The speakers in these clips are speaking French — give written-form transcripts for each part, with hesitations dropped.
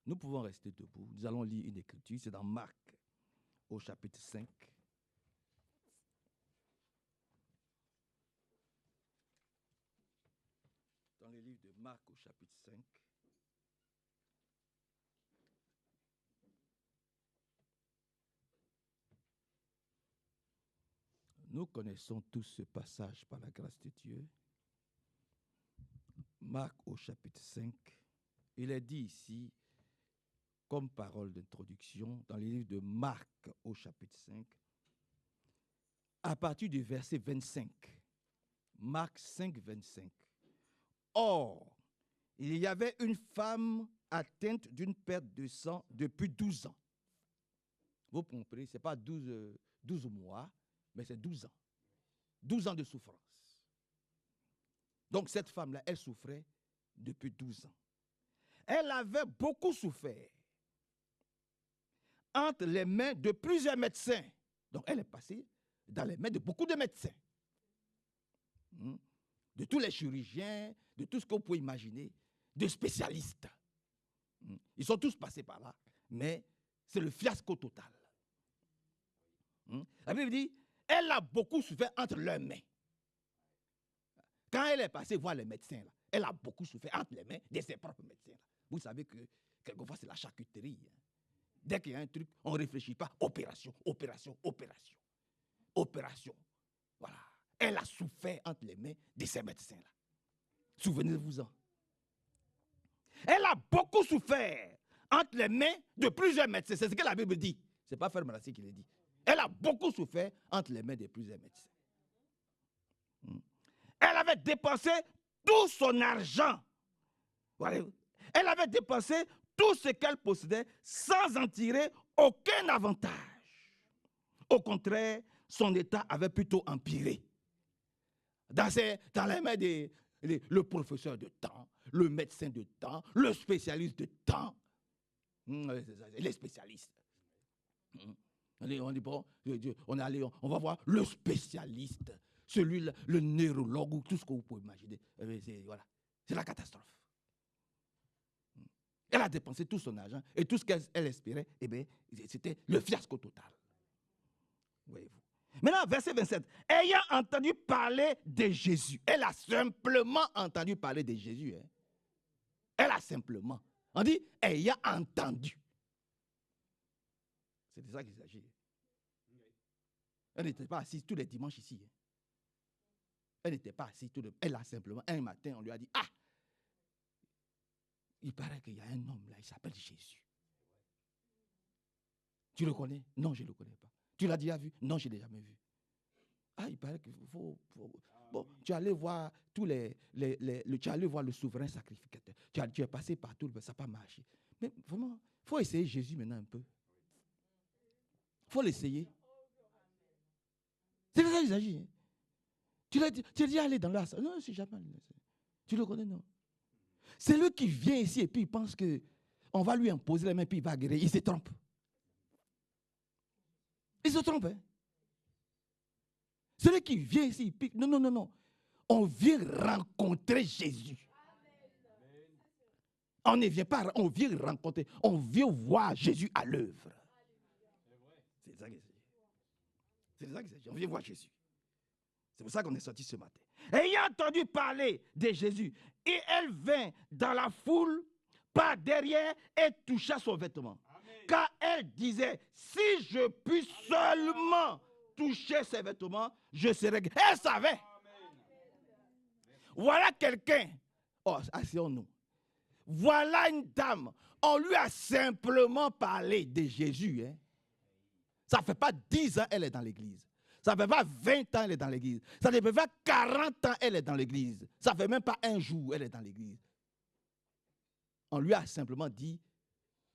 Nous pouvons rester debout. Nous allons lire une écriture. C'est dans Marc, au chapitre 5. Dans le livre de Marc, au chapitre 5. Nous connaissons tous ce passage par la grâce de Dieu. Marc, au chapitre 5. Il est dit ici, comme parole d'introduction, dans le livre de Marc, au chapitre 5, à partir du verset 25. Marc 5, 25. Or, il y avait une femme atteinte d'une perte de sang depuis 12 ans. Vous comprenez, ce n'est pas 12 mois, mais c'est 12 ans. 12 ans de souffrance. Donc cette femme-là, elle souffrait depuis 12 ans. Elle avait beaucoup souffert entre les mains de plusieurs médecins. Donc elle est passée dans les mains de beaucoup de médecins. De tous les chirurgiens, de tout ce qu'on peut imaginer, de spécialistes. Ils sont tous passés par là, mais c'est le fiasco total. La Bible dit, elle a beaucoup souffert entre leurs mains. Quand elle est passée voir les médecins, là, elle a beaucoup souffert entre les mains de ses propres médecins. Là. Vous savez que quelquefois c'est la charcuterie. Dès qu'il y a un truc, on ne réfléchit pas. Opération, opération, opération. Opération. Voilà. Elle a souffert entre les mains de ces médecins-là. Souvenez-vous-en. Elle a beaucoup souffert entre les mains de plusieurs médecins. C'est ce que la Bible dit. Ce n'est pas Frère Manassi qui le dit. Elle a beaucoup souffert entre les mains de plusieurs médecins. Elle avait dépensé tout son argent. Voilà. Elle avait dépensé tout ce qu'elle possédait sans en tirer aucun avantage. Au contraire, son état avait plutôt empiré. Dans les mains le professeur de temps, le médecin de temps, le spécialiste de temps. Les spécialistes. On dit, bon, on va voir le spécialiste, celui-là, le neurologue, ou tout ce que vous pouvez imaginer. Voilà, c'est la catastrophe. Elle a dépensé tout son argent et tout ce qu'elle espérait, c'était le fiasco total. Voyez-vous. Maintenant, verset 27. Ayant entendu parler de Jésus, elle a simplement entendu parler de Jésus. Elle a simplement. On dit, ayant entendu. C'est de ça qu'il s'agit. Elle n'était pas assise tous les dimanches ici. Elle n'était pas assise tous les... Elle a simplement, un matin, on lui a dit, ah, il paraît qu'il y a un homme là, il s'appelle Jésus. Tu le connais? Non, je ne le connais pas. Tu l'as déjà vu? Non, je ne l'ai jamais vu. Ah, il paraît qu'il faut... Bon, tu allais voir tous tu allais voir le souverain sacrificateur. Tu es passé partout, mais ça n'a pas marché. Mais vraiment, il faut essayer Jésus maintenant un peu. Il faut l'essayer. C'est ça qu'il s'agit. Tu as dit aller dans l'as. Non, c'est jamais allé. Tu le connais, non? C'est lui qui vient ici et puis il pense qu'on va lui imposer les mains et puis il va guérir. Il se trompe. Il se trompe. Hein? Celui qui vient ici, il pique. Non. On vient rencontrer Jésus. On ne vient pas, on vient rencontrer. On vient voir Jésus à l'œuvre. C'est ça qu'il s'agit. C'est ça qu'il s'agit. On vient voir Jésus. C'est pour ça qu'on est sorti ce matin. Ayant entendu parler de Jésus, et elle vint dans la foule par derrière et toucha son vêtement. Amen. Car elle disait, si je puis seulement toucher ses vêtements, je serai guérie. Elle savait. Amen. Voilà quelqu'un. Oh, asseyons-nous. Voilà une dame. On lui a simplement parlé de Jésus. Hein. Ça ne fait pas 10 ans qu'elle est dans l'église. Ça ne fait pas 20 ans qu'elle est dans l'église. Ça ne fait pas 40 ans qu'elle est dans l'église. Ça ne fait même pas un jour qu'elle est dans l'église. On lui a simplement dit,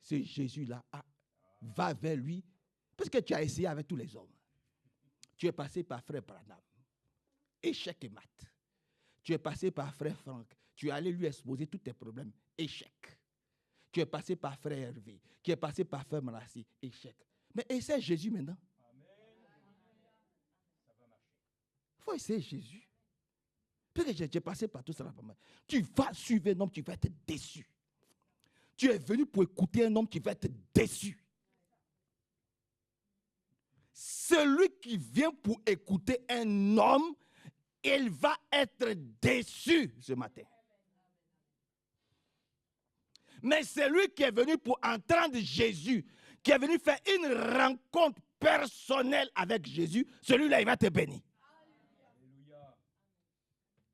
ce Jésus-là, va vers lui. Parce que tu as essayé avec tous les hommes. Tu es passé par frère Branham. Échec et mat. Tu es passé par frère Franck. Tu es allé lui exposer tous tes problèmes. Échec. Tu es passé par frère Hervé. Tu es passé par frère Manassi. Échec. Mais essaie Jésus maintenant. Il faut essayer Jésus. Parce que j'ai passé par tout ça. Tu vas suivre un homme, tu vas être déçu. tu es venu pour écouter un homme qui va être déçu. Celui qui vient pour écouter un homme, il va être déçu ce matin. Mais celui qui est venu pour entendre Jésus, qui est venu faire une rencontre personnelle avec Jésus, celui-là, il va te bénir.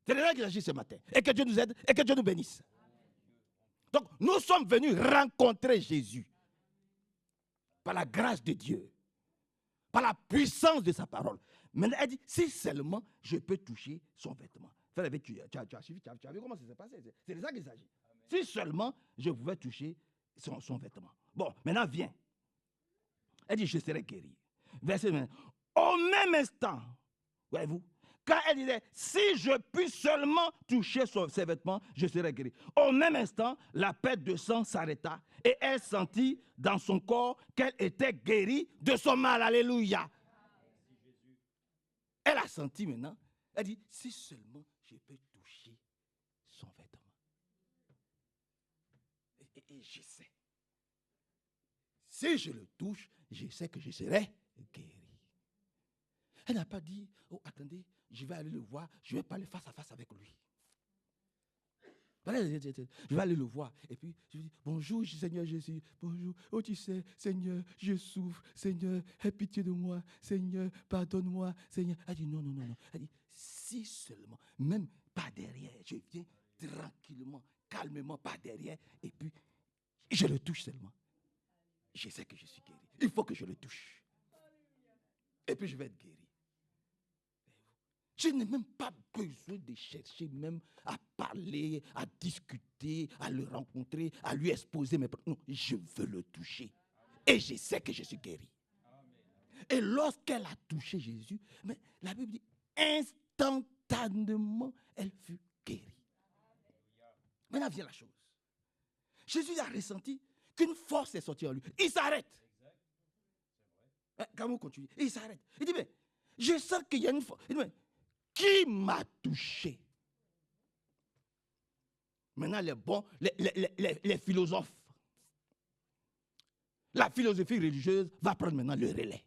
C'est de là qu'il agit ce matin. Et que Dieu nous aide et que Dieu nous bénisse. Donc, nous sommes venus rencontrer Jésus par la grâce de Dieu, par la puissance de sa parole. Maintenant, elle dit, si seulement je peux toucher son vêtement. Tu as suivi, tu as vu comment ça s'est passé. C'est de ça qu'il s'agit. Si seulement je pouvais toucher son vêtement. Bon, maintenant, viens. Elle dit, je serai guéri. Verset 20. Au même instant, voyez-vous, quand elle disait, si je puis seulement toucher ses vêtements, je serai guéri. Au même instant, la perte de sang s'arrêta et elle sentit dans son corps qu'elle était guérie de son mal. Alléluia. Elle a senti maintenant, elle dit, si seulement je peux toucher son vêtement. Et je sais. Si je le touche, je sais que je serai guéri. Elle n'a pas dit, oh attendez, je vais aller le voir, je vais parler face à face avec lui. Je vais aller le voir. Et puis, je dis, bonjour Seigneur Jésus, bonjour. Oh tu sais, Seigneur, je souffre. Seigneur, aie pitié de moi. Seigneur, pardonne-moi. Seigneur. Elle dit, non. Elle dit, si seulement, même pas derrière, je viens tranquillement, calmement, pas derrière. Et puis, je le touche seulement. Je sais que je suis guéri. Il faut que je le touche. Et puis, je vais être guéri. Je n'ai même pas besoin de chercher même à parler, à discuter, à le rencontrer, à lui exposer mes problèmes. Non, je veux le toucher. Et je sais que je suis guéri. Et lorsqu'elle a touché Jésus, mais la Bible dit, instantanément, elle fut guérie. Maintenant vient la chose. Jésus a ressenti qu'une force est sortie en lui. Il s'arrête. Quand on continue, il s'arrête. Il dit, mais je sens qu'il y a une force. Il dit, mais qui m'a touché? Maintenant, les philosophes, la philosophie religieuse va prendre maintenant le relais.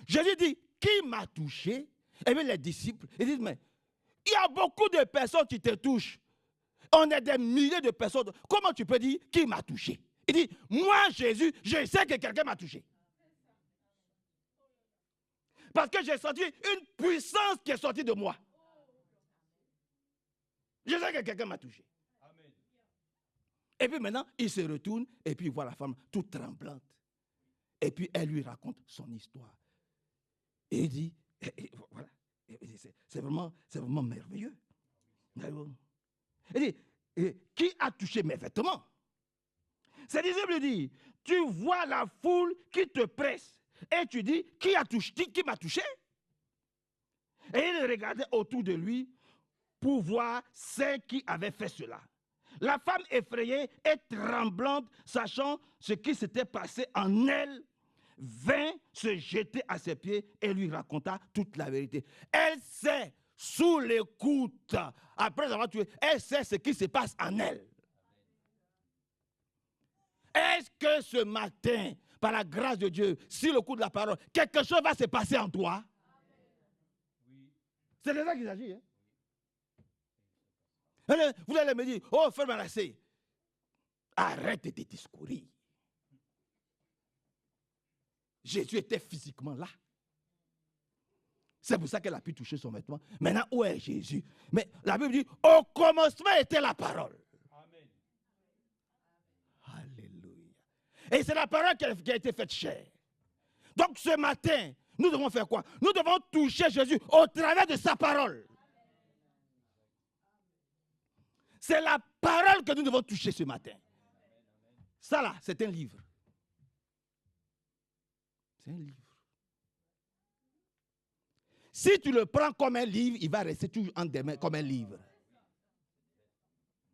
Jésus dit, qui m'a touché? Et bien les disciples, ils disent, mais il y a beaucoup de personnes qui te touchent. On est des milliers de personnes. Comment tu peux dire, qui m'a touché? Il dit, moi Jésus, je sais que quelqu'un m'a touché. Parce que j'ai senti une puissance qui est sortie de moi. Je sais que quelqu'un m'a touché. Amen. Et puis maintenant, il se retourne et puis il voit la femme toute tremblante. Et puis elle lui raconte son histoire. Et il dit, voilà, c'est vraiment merveilleux. Il dit, qui a touché mes vêtements? Ses disciples disent, tu vois la foule qui te presse. Et tu dis, qui m'a touché? Et il regardait autour de lui pour voir ceux qui avaient fait cela. La femme effrayée et tremblante, sachant ce qui s'était passé en elle, vint se jeter à ses pieds et lui raconta toute la vérité. Elle sait, sous l'écoute, après avoir tué, elle sait ce qui se passe en elle. Est-ce que ce matin, par la grâce de Dieu, sur le coup de la parole, quelque chose va se passer en toi? Oui. C'est de ça qu'il s'agit. Hein? Vous allez me dire, oh frère Manassé, arrête de discourir. Jésus était physiquement là. C'est pour ça qu'elle a pu toucher son vêtement. Maintenant, où est Jésus? Mais la Bible dit, au commencement était la parole. Et c'est la parole qui a été faite chair. Donc ce matin, nous devons faire quoi? Nous devons toucher Jésus au travers de sa parole. C'est la parole que nous devons toucher ce matin. Ça là, c'est un livre. C'est un livre. Si tu le prends comme un livre, il va rester toujours en tes mains comme un livre.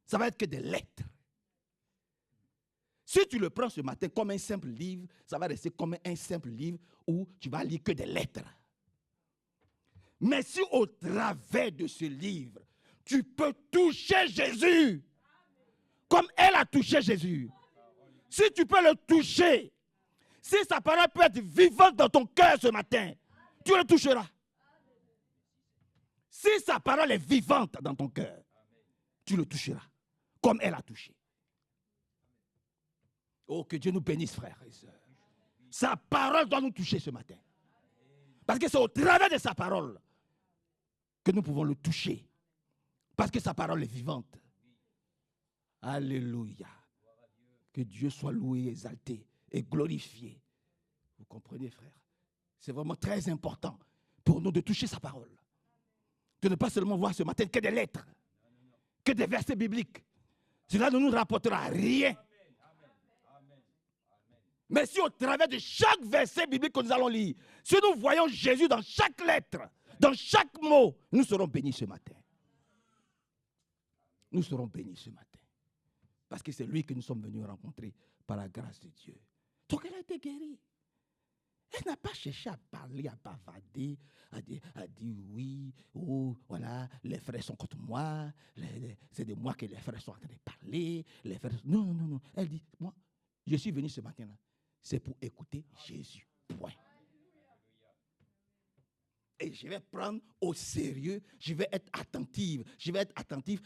Ça va être que des lettres. Si tu le prends ce matin comme un simple livre, ça va rester comme un simple livre où tu vas lire que des lettres. Mais si au travers de ce livre, tu peux toucher Jésus, comme elle a touché Jésus. Si tu peux le toucher, si sa parole peut être vivante dans ton cœur ce matin, tu le toucheras. Si sa parole est vivante dans ton cœur, tu le toucheras, comme elle a touché. Oh, que Dieu nous bénisse, frères et sœurs. Sa parole doit nous toucher ce matin. Parce que c'est au travers de sa parole que nous pouvons le toucher. Parce que sa parole est vivante. Alléluia. Que Dieu soit loué, exalté et glorifié. Vous comprenez, frère? C'est vraiment très important pour nous de toucher sa parole. De ne pas seulement voir ce matin que des lettres, que des versets bibliques. Cela ne nous rapportera rien. Mais si au travers de chaque verset biblique que nous allons lire, si nous voyons Jésus dans chaque lettre, dans chaque mot, nous serons bénis ce matin. Nous serons bénis ce matin. Parce que c'est lui que nous sommes venus rencontrer par la grâce de Dieu. Donc elle a été guérie. Elle n'a pas cherché à parler, à bavader, à dire oui, oh, voilà, les frères sont contre moi, c'est de moi que les frères sont en train de parler. Les frères... Non, non, non, non. Elle dit, moi, je suis venu ce matin-là, c'est pour écouter Jésus. Point. Et je vais prendre au sérieux, je vais être attentive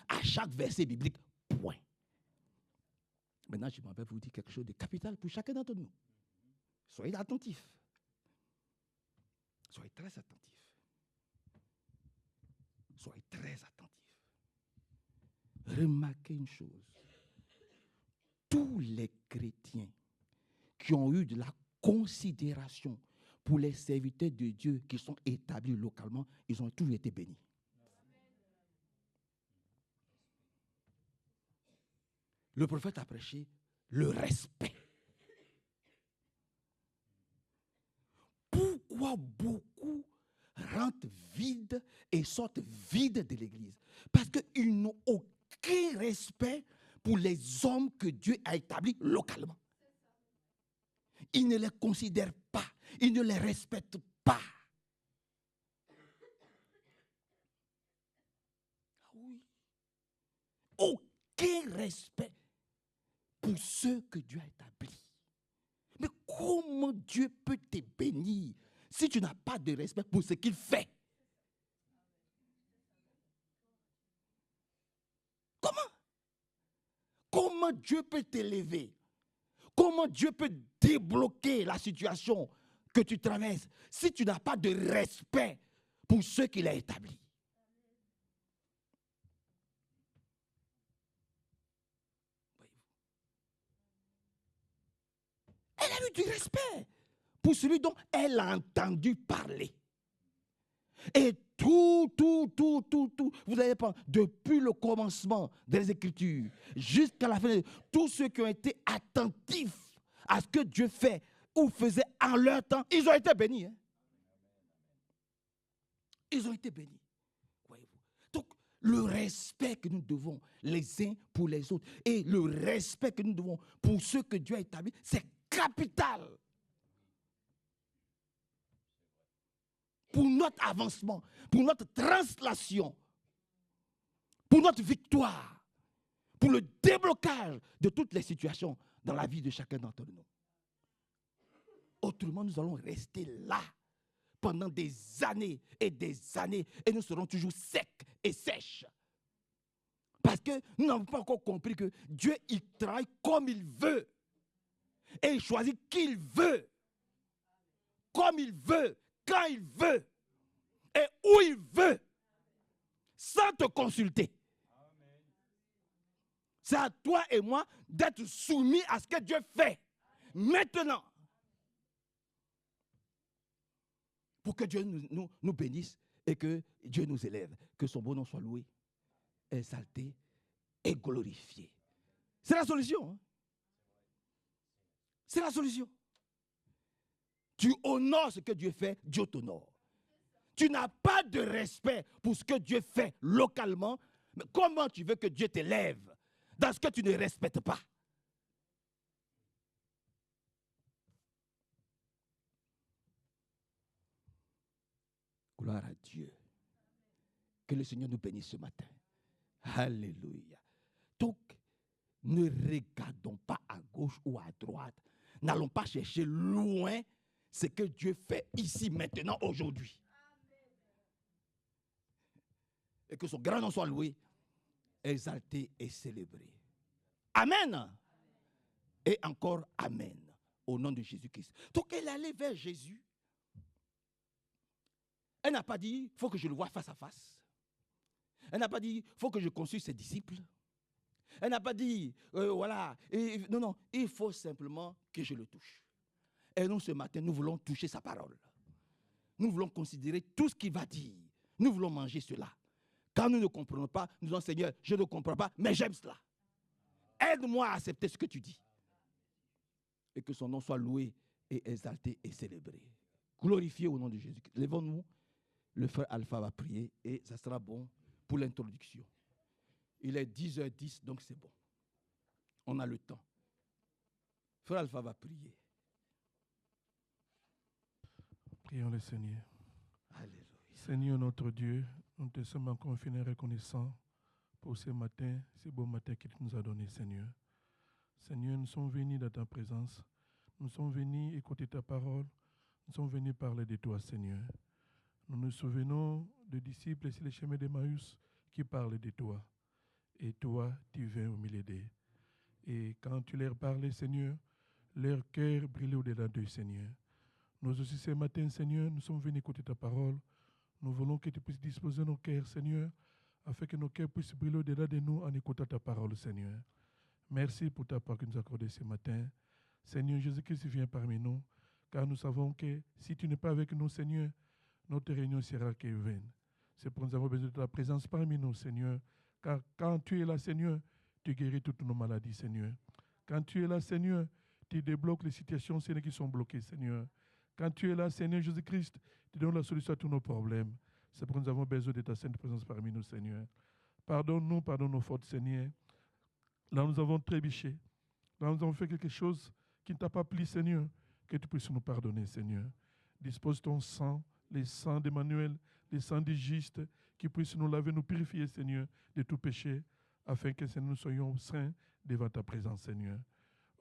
à chaque verset biblique. Point. Maintenant, je m'en vais vous dire quelque chose de capital pour chacun d'entre nous. Soyez attentifs. Soyez très attentifs. Soyez très attentifs. Remarquez une chose. Tous les chrétiens qui ont eu de la considération pour les serviteurs de Dieu qui sont établis localement, ils ont toujours été bénis. Le prophète a prêché le respect. Pourquoi beaucoup rentrent vides et sortent vides de l'église? Parce qu'ils n'ont aucun respect pour les hommes que Dieu a établis localement. Ils ne les considèrent pas, ils ne les respectent pas. Oui. Aucun respect pour ceux que Dieu a établis. Mais comment Dieu peut te bénir si tu n'as pas de respect pour ce qu'il fait? Comment Dieu peut t'élever? Comment Dieu peut débloquer la situation que tu traverses si tu n'as pas de respect pour ceux qu'il a établis? Elle a eu du respect pour celui dont elle a entendu parler. Et tout, vous allez prendre, depuis le commencement des Écritures jusqu'à la fin, tous ceux qui ont été attentifs à ce que Dieu fait ou faisait en leur temps, ils ont été bénis. Hein? Ils ont été bénis. Voyez-vous. Donc, le respect que nous devons les uns pour les autres et le respect que nous devons pour ceux que Dieu a établis, c'est capital. Pour notre avancement, pour notre translation, pour notre victoire, pour le déblocage de toutes les situations dans la vie de chacun d'entre nous. Autrement, nous allons rester là pendant des années et nous serons toujours secs et sèches. Parce que nous n'avons pas encore compris que Dieu, il travaille comme il veut. Et il choisit qui il veut, comme il veut, quand il veut et où il veut, sans te consulter. C'est à toi et moi d'être soumis à ce que Dieu fait maintenant. Pour que Dieu nous bénisse et que Dieu nous élève. Que son beau nom soit loué, exalté et glorifié. C'est la solution. Hein? C'est la solution. Tu honores ce que Dieu fait, Dieu t'honore. Tu n'as pas de respect pour ce que Dieu fait localement, mais comment tu veux que Dieu t'élève dans ce que tu ne respectes pas? Gloire à Dieu. Que le Seigneur nous bénisse ce matin. Alléluia. Donc, Ne regardons pas à gauche ou à droite. N'allons pas chercher loin ce que Dieu fait ici, maintenant, aujourd'hui. Et que son grand nom soit loué, exalté et célébré. Amen. Et encore Amen. Au nom de Jésus-Christ. Donc elle est allée vers Jésus. Elle n'a pas dit, il faut que je le voie face à face. Elle n'a pas dit, il faut que je consulte ses disciples. Elle n'a pas dit, voilà. Non, non, il faut simplement que je le touche. Et nous, ce matin, nous voulons toucher sa parole. Nous voulons considérer tout ce qu'il va dire. Nous voulons manger cela. Quand nous ne comprenons pas, nous disons, Seigneur, je ne comprends pas, mais j'aime cela. Aide-moi à accepter ce que tu dis. Et que son nom soit loué et exalté et célébré. Glorifié au nom de Jésus. Lèvons-nous. Le frère Alpha va prier et ça sera bon pour l'introduction. Il est 10h10, donc c'est bon. On a le temps. Frère Alpha va prier. Prions le Seigneur. Alléluia. Seigneur notre Dieu, nous te sommes encore infiniment reconnaissants pour ce matin, ce beau matin que tu nous as donné, Seigneur. Seigneur, nous sommes venus dans ta présence. Nous sommes venus écouter ta parole. Nous sommes venus parler de toi, Seigneur. Nous nous souvenons des disciples sur les chemins d'Emmaüs qui parlaient de toi. Et toi, tu viens au milieu d'eux. Et quand tu leur parlais, Seigneur, leur cœur brillait au-delà d'eux, Seigneur. Nous aussi, ce matin, Seigneur, nous sommes venus écouter ta parole. Nous voulons que tu puisses disposer nos cœurs, Seigneur, afin que nos cœurs puissent briller au-delà de nous en écoutant ta parole, Seigneur. Merci pour ta parole que nous as accordée ce matin. Seigneur Jésus-Christ, viens parmi nous, car nous savons que si tu n'es pas avec nous, Seigneur, notre réunion sera que vaine. C'est pour nous avons besoin de ta présence parmi nous, Seigneur. Car quand tu es là, Seigneur, tu guéris toutes nos maladies, Seigneur. Quand tu es là, Seigneur, tu débloques les situations, Seigneur, qui sont bloquées, Seigneur. Quand tu es là, Seigneur Jésus-Christ, tu donnes la solution à tous nos problèmes. C'est pour nous avons besoin de ta sainte présence parmi nous, Seigneur. Pardonne-nous, pardonne nos fautes, Seigneur. Là, nous avons trébuché. Là, nous avons fait quelque chose qui ne t'a pas plu, Seigneur. Que tu puisses nous pardonner, Seigneur. Dispose ton sang, les sangs d'Emmanuel, les sangs du juste, qui puissent nous laver, nous purifier, Seigneur, de tout péché, afin que nous soyons saints devant ta présence, Seigneur.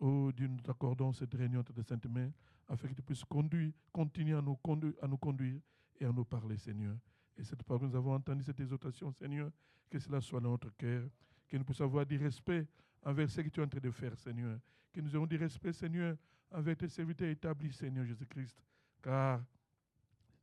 Oh Dieu, nous t'accordons cette réunion de saintes mains, afin que tu puisses continuer à nous conduire et à nous parler, Seigneur. Et cette parole que nous avons entendue, cette exhortation, Seigneur, que cela soit dans notre cœur, que nous puissions avoir du respect envers ce que tu es en train de faire, Seigneur. Que nous ayons du respect, Seigneur, envers tes serviteurs établis, Seigneur Jésus-Christ. Car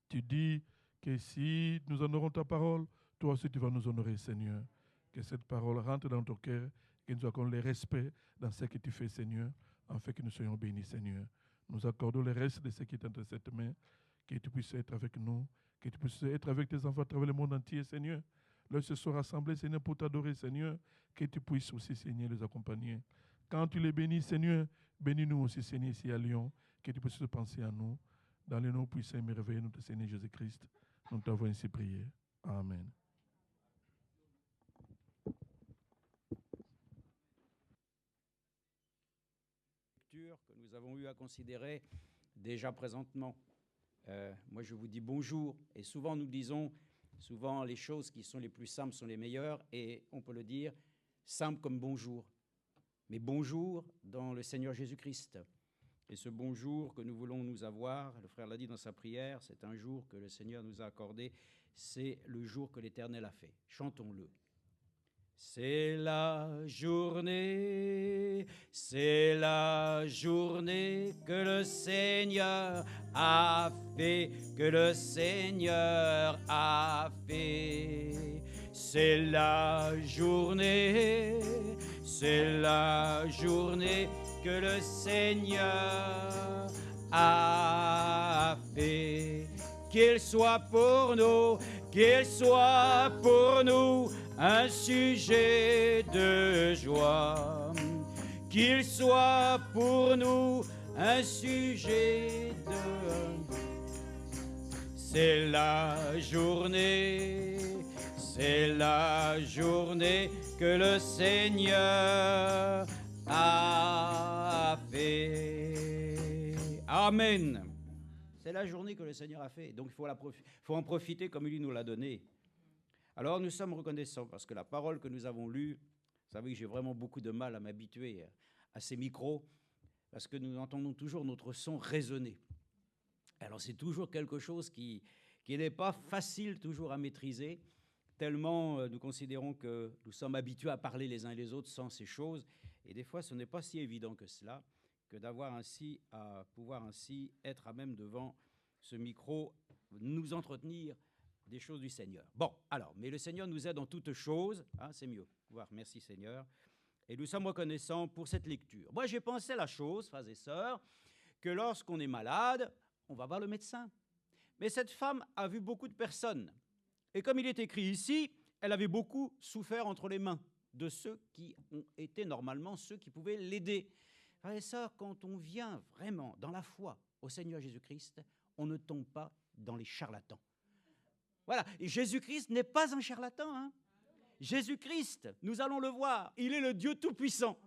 tu dis que si nous honorons ta parole, toi aussi tu vas nous honorer, Seigneur. Que cette parole rentre dans ton cœur, que nous accordons le respect dans ce que tu fais, Seigneur, afin que nous soyons bénis, Seigneur. Nous accordons le reste de ce qui est entre cette main, que tu puisses être avec nous, que tu puisses être avec tes enfants à travers le monde entier, Seigneur. Là, ils se sont rassemblés, Seigneur, pour t'adorer, Seigneur, que tu puisses aussi, Seigneur, les accompagner. Quand tu les bénis, Seigneur, bénis-nous aussi, Seigneur, ici à Lyon, que tu puisses penser à nous. Dans les noms puissants et merveilleux de notre Seigneur Jésus-Christ, nous t'avons ainsi prié. Amen. Que nous avons eu à considérer déjà présentement. Moi, je vous dis bonjour. Et souvent, nous disons, souvent les choses qui sont les plus simples sont les meilleures. Et on peut le dire, simple comme bonjour. Mais bonjour dans le Seigneur Jésus-Christ. Et ce bonjour que nous voulons nous avoir, le frère l'a dit dans sa prière, c'est un jour que le Seigneur nous a accordé. C'est le jour que l'Éternel a fait. Chantons-le. C'est la journée que le Seigneur a fait, que le Seigneur a fait. C'est la journée que le Seigneur a fait. Qu'il soit pour nous un sujet de joie, qu'il soit pour nous un sujet de... C'est la journée que le Seigneur a fait. Amen. C'est la journée que le Seigneur a fait, donc il faut en profiter comme il nous l'a donné. Alors nous sommes reconnaissants parce que la parole que nous avons lue Vous savez que j'ai vraiment beaucoup de mal à m'habituer à ces micros parce que nous entendons toujours notre son résonner. Alors c'est toujours quelque chose qui n'est pas facile toujours à maîtriser, tellement nous considérons que nous sommes habitués à parler les uns et les autres sans ces choses. Et des fois, ce n'est pas si évident que cela, que à pouvoir ainsi être à même devant ce micro, nous entretenir des choses du Seigneur. Bon, alors, mais le Seigneur nous aide en toutes choses, hein, c'est mieux. Merci Seigneur. Et nous sommes reconnaissants pour cette lecture. Moi, j'ai pensé à la chose, frères et sœurs, que lorsqu'on est malade, on va voir le médecin. Mais cette femme a vu beaucoup de personnes. Et comme il est écrit ici, elle avait beaucoup souffert entre les mains de ceux qui ont été normalement ceux qui pouvaient l'aider. Frères et sœurs, quand on vient vraiment dans la foi au Seigneur Jésus-Christ, on ne tombe pas dans les charlatans. Voilà, et Jésus-Christ n'est pas un charlatan. Hein. Jésus-Christ, nous allons le voir, il est le Dieu Tout-Puissant.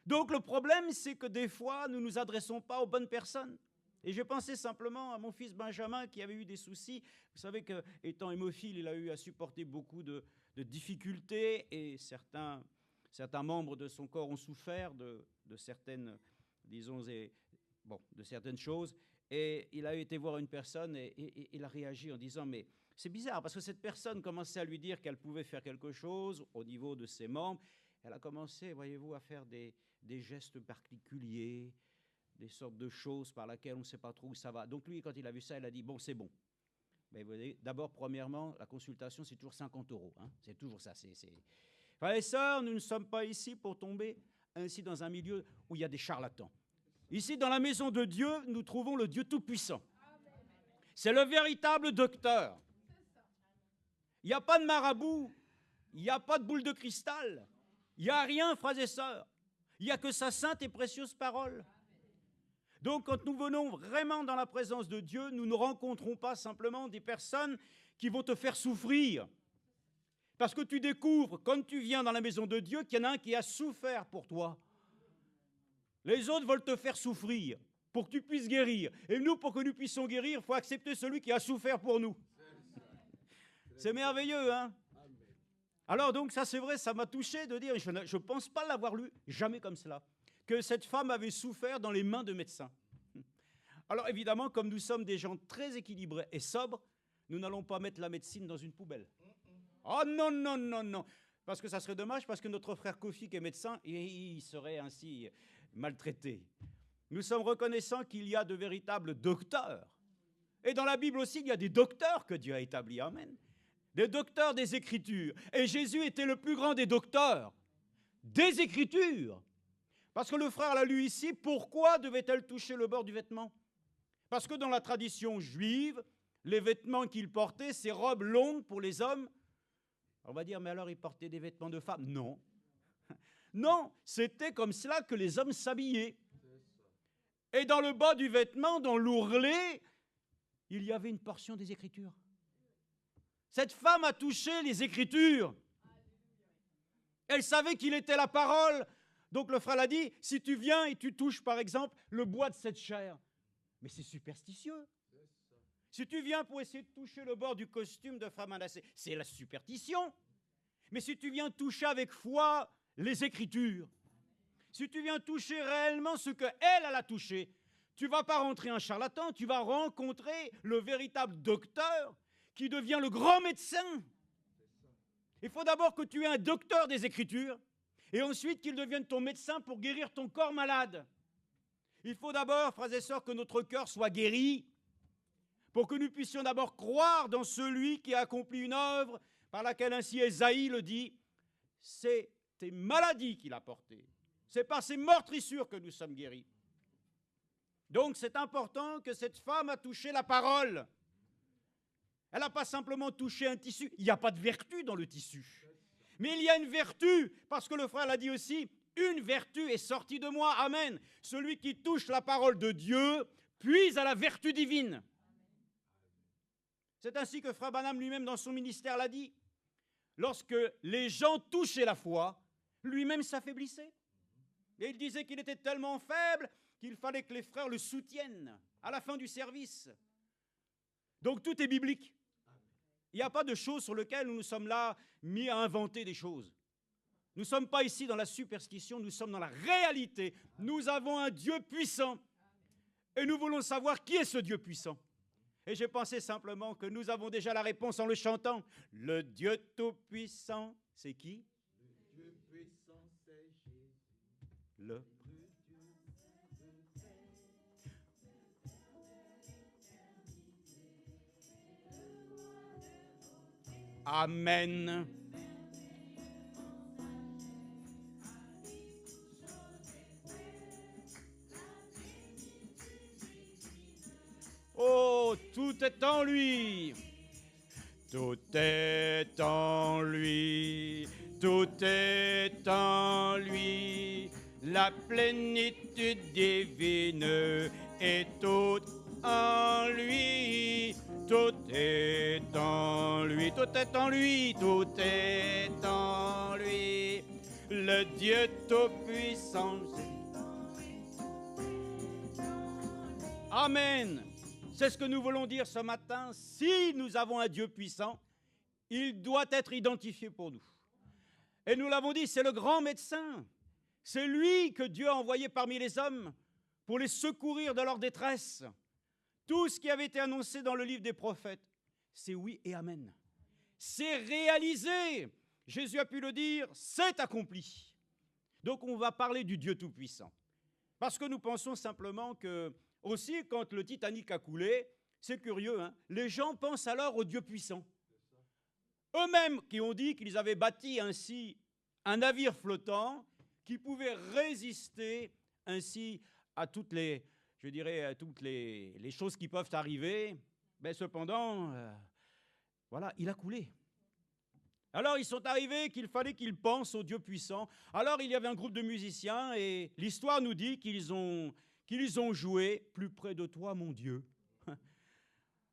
Donc le problème, c'est que des fois, nous ne nous adressons pas aux bonnes personnes. Et je pensais simplement à mon fils Benjamin qui avait eu des soucis. Vous savez qu'étant hémophile, il a eu à supporter beaucoup de difficultés et certains membres de son corps ont souffert de certaines, disons, de certaines choses. Et il a été voir une personne et il a réagi en disant « Mais c'est bizarre parce que cette personne commençait à lui dire qu'elle pouvait faire quelque chose au niveau de ses membres. Elle a commencé, voyez-vous, à faire des gestes particuliers, des sortes de choses par lesquelles on ne sait pas trop où ça va. Donc lui, quand il a vu ça, il a dit « Bon, c'est bon. » Mais vous voyez, d'abord, premièrement, la consultation, c'est toujours 50 €. Hein. C'est toujours ça. Frères et sœurs, nous ne sommes pas ici pour tomber ainsi dans un milieu où il y a des charlatans. Ici, dans la maison de Dieu, nous trouvons le Dieu Tout-Puissant. C'est le véritable docteur. Il n'y a pas de marabout, il n'y a pas de boule de cristal, il n'y a rien, frères et sœurs. Il n'y a que sa sainte et précieuse parole. Donc, quand nous venons vraiment dans la présence de Dieu, nous ne rencontrons pas simplement des personnes qui vont te faire souffrir. Parce que tu découvres, quand tu viens dans la maison de Dieu, qu'il y en a un qui a souffert pour toi. Les autres veulent te faire souffrir pour que tu puisses guérir. Et nous, pour que nous puissions guérir, il faut accepter celui qui a souffert pour nous. C'est merveilleux, hein? Alors donc, ça c'est vrai, ça m'a touché de dire, je ne pense pas l'avoir lu, jamais comme cela, que cette femme avait souffert dans les mains de médecins. Alors évidemment, comme nous sommes des gens très équilibrés et sobres, nous n'allons pas mettre la médecine dans une poubelle. Oh non, non, non, non. Parce que ça serait dommage, parce que notre frère Kofi, qui est médecin, il serait ainsi maltraité. Nous sommes reconnaissants qu'il y a de véritables docteurs. Et dans la Bible aussi, il y a des docteurs que Dieu a établis. Amen. Des docteurs des Écritures. Et Jésus était le plus grand des docteurs des Écritures. Parce que le frère l'a lu ici, pourquoi devait-elle toucher le bord du vêtement? Parce que dans la tradition juive, les vêtements qu'il portait, ces robes longues pour les hommes, on va dire, mais alors il portait des vêtements de femme? Non. Non, c'était comme cela que les hommes s'habillaient. Et dans le bas du vêtement, dans l'ourlet, il y avait une portion des Écritures. Cette femme a touché les Écritures. Elle savait qu'il était la parole. Donc le frère l'a dit, si tu viens et tu touches par exemple le bois de cette chair, mais c'est superstitieux. Si tu viens pour essayer de toucher le bord du costume de Frère Manassé, c'est la superstition. Mais si tu viens toucher avec foi les Écritures, si tu viens toucher réellement ce qu'elle a touché, tu ne vas pas rentrer un charlatan, tu vas rencontrer le véritable docteur qui devient le grand médecin. Il faut d'abord que tu aies un docteur des Écritures et ensuite qu'il devienne ton médecin pour guérir ton corps malade. Il faut d'abord, frères et sœurs, que notre cœur soit guéri pour que nous puissions d'abord croire dans celui qui a accompli une œuvre par laquelle ainsi Ésaïe le dit, c'est tes maladies qu'il a portées. C'est par ses meurtrissures que nous sommes guéris. Donc c'est important que cette femme a touché la parole. Elle n'a pas simplement touché un tissu. Il n'y a pas de vertu dans le tissu. Mais il y a une vertu, parce que le frère l'a dit aussi, une vertu est sortie de moi. Amen. Celui qui touche la parole de Dieu puise à la vertu divine. C'est ainsi que frère Branham lui-même dans son ministère l'a dit. Lorsque les gens touchaient la foi, lui-même s'affaiblissait. Et il disait qu'il était tellement faible qu'il fallait que les frères le soutiennent à la fin du service. Donc tout est biblique. Il n'y a pas de choses sur lesquelles nous sommes là mis à inventer des choses. Nous ne sommes pas ici dans la superstition, nous sommes dans la réalité. Nous avons un Dieu puissant. Et nous voulons savoir qui est ce Dieu puissant. Et j'ai pensé simplement que nous avons déjà la réponse en le chantant. Le Dieu tout-puissant, c'est qui? Le Dieu puissant, c'est Jésus. Amen. Oh, tout est en lui. Tout est en lui. Tout est en lui. La plénitude divine est toute en lui. Tout est en lui. Tout est en lui. Tout est en lui. Le Dieu tout-puissant. Amen. C'est ce que nous voulons dire ce matin. Si nous avons un Dieu puissant, il doit être identifié pour nous. Et nous l'avons dit, c'est le grand médecin. C'est lui que Dieu a envoyé parmi les hommes pour les secourir de leur détresse. Tout ce qui avait été annoncé dans le livre des prophètes, c'est oui et amen. C'est réalisé. Jésus a pu le dire, c'est accompli. Donc on va parler du Dieu tout-puissant. Parce que nous pensons simplement que, aussi, quand le Titanic a coulé, c'est curieux, hein, les gens pensent alors au Dieu puissant. Eux-mêmes qui ont dit qu'ils avaient bâti ainsi un navire flottant qui pouvait résister ainsi à toutes les, je dirais, à toutes les choses qui peuvent arriver. Mais cependant, voilà, il a coulé. Alors ils sont arrivés qu'il fallait qu'ils pensent au Dieu puissant. Alors il y avait un groupe de musiciens et l'histoire nous dit qu'ils ont joué « Plus près de toi, mon Dieu ».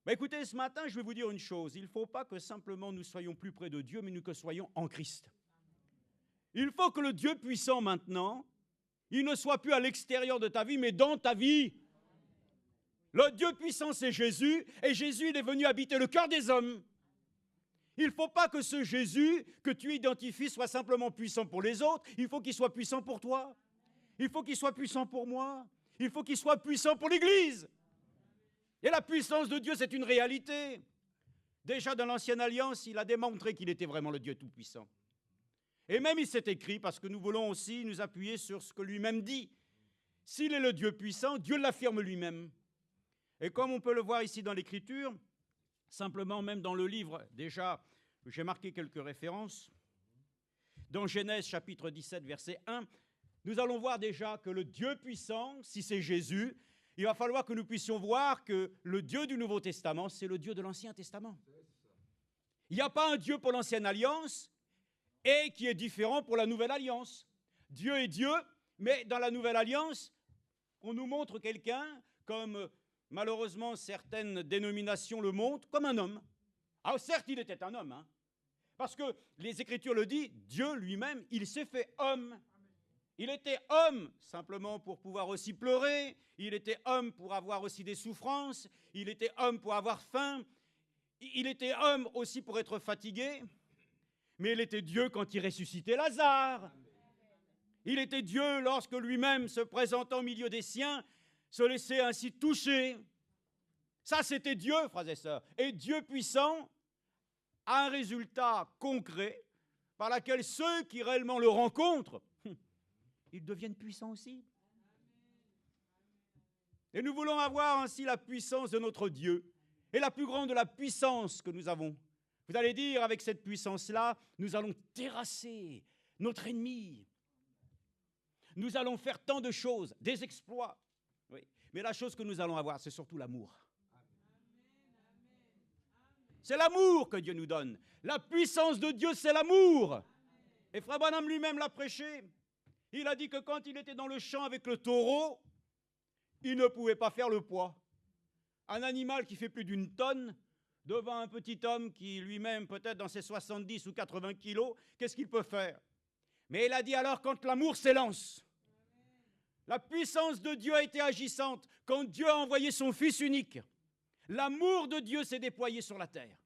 Mais écoutez, ce matin, je vais vous dire une chose. Il ne faut pas que simplement nous soyons plus près de Dieu, mais nous que soyons en Christ. Il faut que le Dieu puissant, maintenant, il ne soit plus à l'extérieur de ta vie, mais dans ta vie. Le Dieu puissant, c'est Jésus, et Jésus, il est venu habiter le cœur des hommes. Il ne faut pas que ce Jésus que tu identifies soit simplement puissant pour les autres, il faut qu'il soit puissant pour toi. Il faut qu'il soit puissant pour moi. Il faut qu'il soit puissant pour l'Église. Et la puissance de Dieu, c'est une réalité. Déjà dans l'Ancienne Alliance, il a démontré qu'il était vraiment le Dieu Tout-Puissant. Et même il s'est écrit, parce que nous voulons aussi nous appuyer sur ce que lui-même dit. S'il est le Dieu puissant, Dieu l'affirme lui-même. Et comme on peut le voir ici dans l'Écriture, simplement même dans le livre, déjà, j'ai marqué quelques références. Dans Genèse chapitre 17, verset 1, nous allons voir déjà que le Dieu puissant, si c'est Jésus, il va falloir que nous puissions voir que le Dieu du Nouveau Testament, c'est le Dieu de l'Ancien Testament. Il n'y a pas un Dieu pour l'Ancienne Alliance et qui est différent pour la Nouvelle Alliance. Dieu est Dieu, mais dans la Nouvelle Alliance, on nous montre quelqu'un comme malheureusement certaines dénominations le montrent, comme un homme. Alors certes, il était un homme, hein, parce que les Écritures le disent, Dieu lui-même, il s'est fait homme. Il était homme simplement pour pouvoir aussi pleurer, il était homme pour avoir aussi des souffrances, il était homme pour avoir faim, il était homme aussi pour être fatigué, mais il était Dieu quand il ressuscitait Lazare. Il était Dieu lorsque lui-même, se présentant au milieu des siens, se laissait ainsi toucher. Ça, c'était Dieu, frères et sœurs. Et Dieu puissant a un résultat concret par lequel ceux qui réellement le rencontrent, ils deviennent puissants aussi. Et nous voulons avoir ainsi la puissance de notre Dieu, et la plus grande de la puissance que nous avons. Vous allez dire, avec cette puissance-là, nous allons terrasser notre ennemi. Nous allons faire tant de choses, des exploits. Oui. Mais la chose que nous allons avoir, c'est surtout l'amour. C'est l'amour que Dieu nous donne. La puissance de Dieu, c'est l'amour. Et Frère Branham lui-même l'a prêché. Il a dit que quand il était dans le champ avec le taureau, il ne pouvait pas faire le poids. Un animal qui fait plus d'une tonne, devant un petit homme qui lui-même, peut-être dans ses 70 ou 80 kilos, qu'est-ce qu'il peut faire? Mais il a dit alors, quand l'amour s'élance, la puissance de Dieu a été agissante, quand Dieu a envoyé son Fils unique, l'amour de Dieu s'est déployé sur la terre.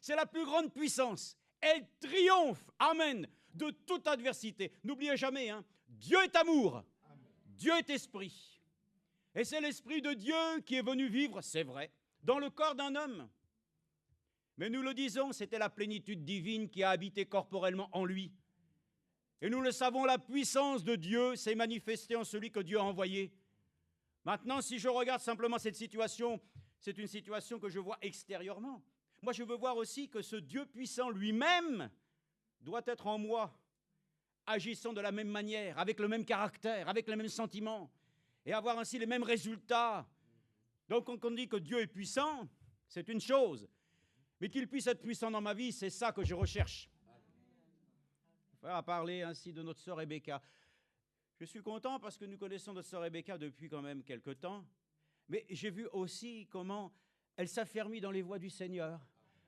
C'est la plus grande puissance. Elle triomphe, amen, de toute adversité. N'oubliez jamais, hein, Dieu est amour, Dieu est esprit. Et c'est l'Esprit de Dieu qui est venu vivre, c'est vrai, dans le corps d'un homme. Mais nous le disons, c'était la plénitude divine qui a habité corporellement en lui. Et nous le savons, la puissance de Dieu s'est manifestée en celui que Dieu a envoyé. Maintenant, si je regarde simplement cette situation, c'est une situation que je vois extérieurement. Moi, je veux voir aussi que ce Dieu puissant lui-même doit être en moi, agissant de la même manière, avec le même caractère, avec les mêmes sentiments, et avoir ainsi les mêmes résultats. Donc, quand on dit que Dieu est puissant, c'est une chose. Mais qu'il puisse être puissant dans ma vie, c'est ça que je recherche. Le frère a parlé ainsi de notre sœur Rebecca. Je suis content parce que nous connaissons notre sœur Rebecca depuis quand même quelque temps. Mais j'ai vu aussi comment elle s'affermit dans les voies du Seigneur.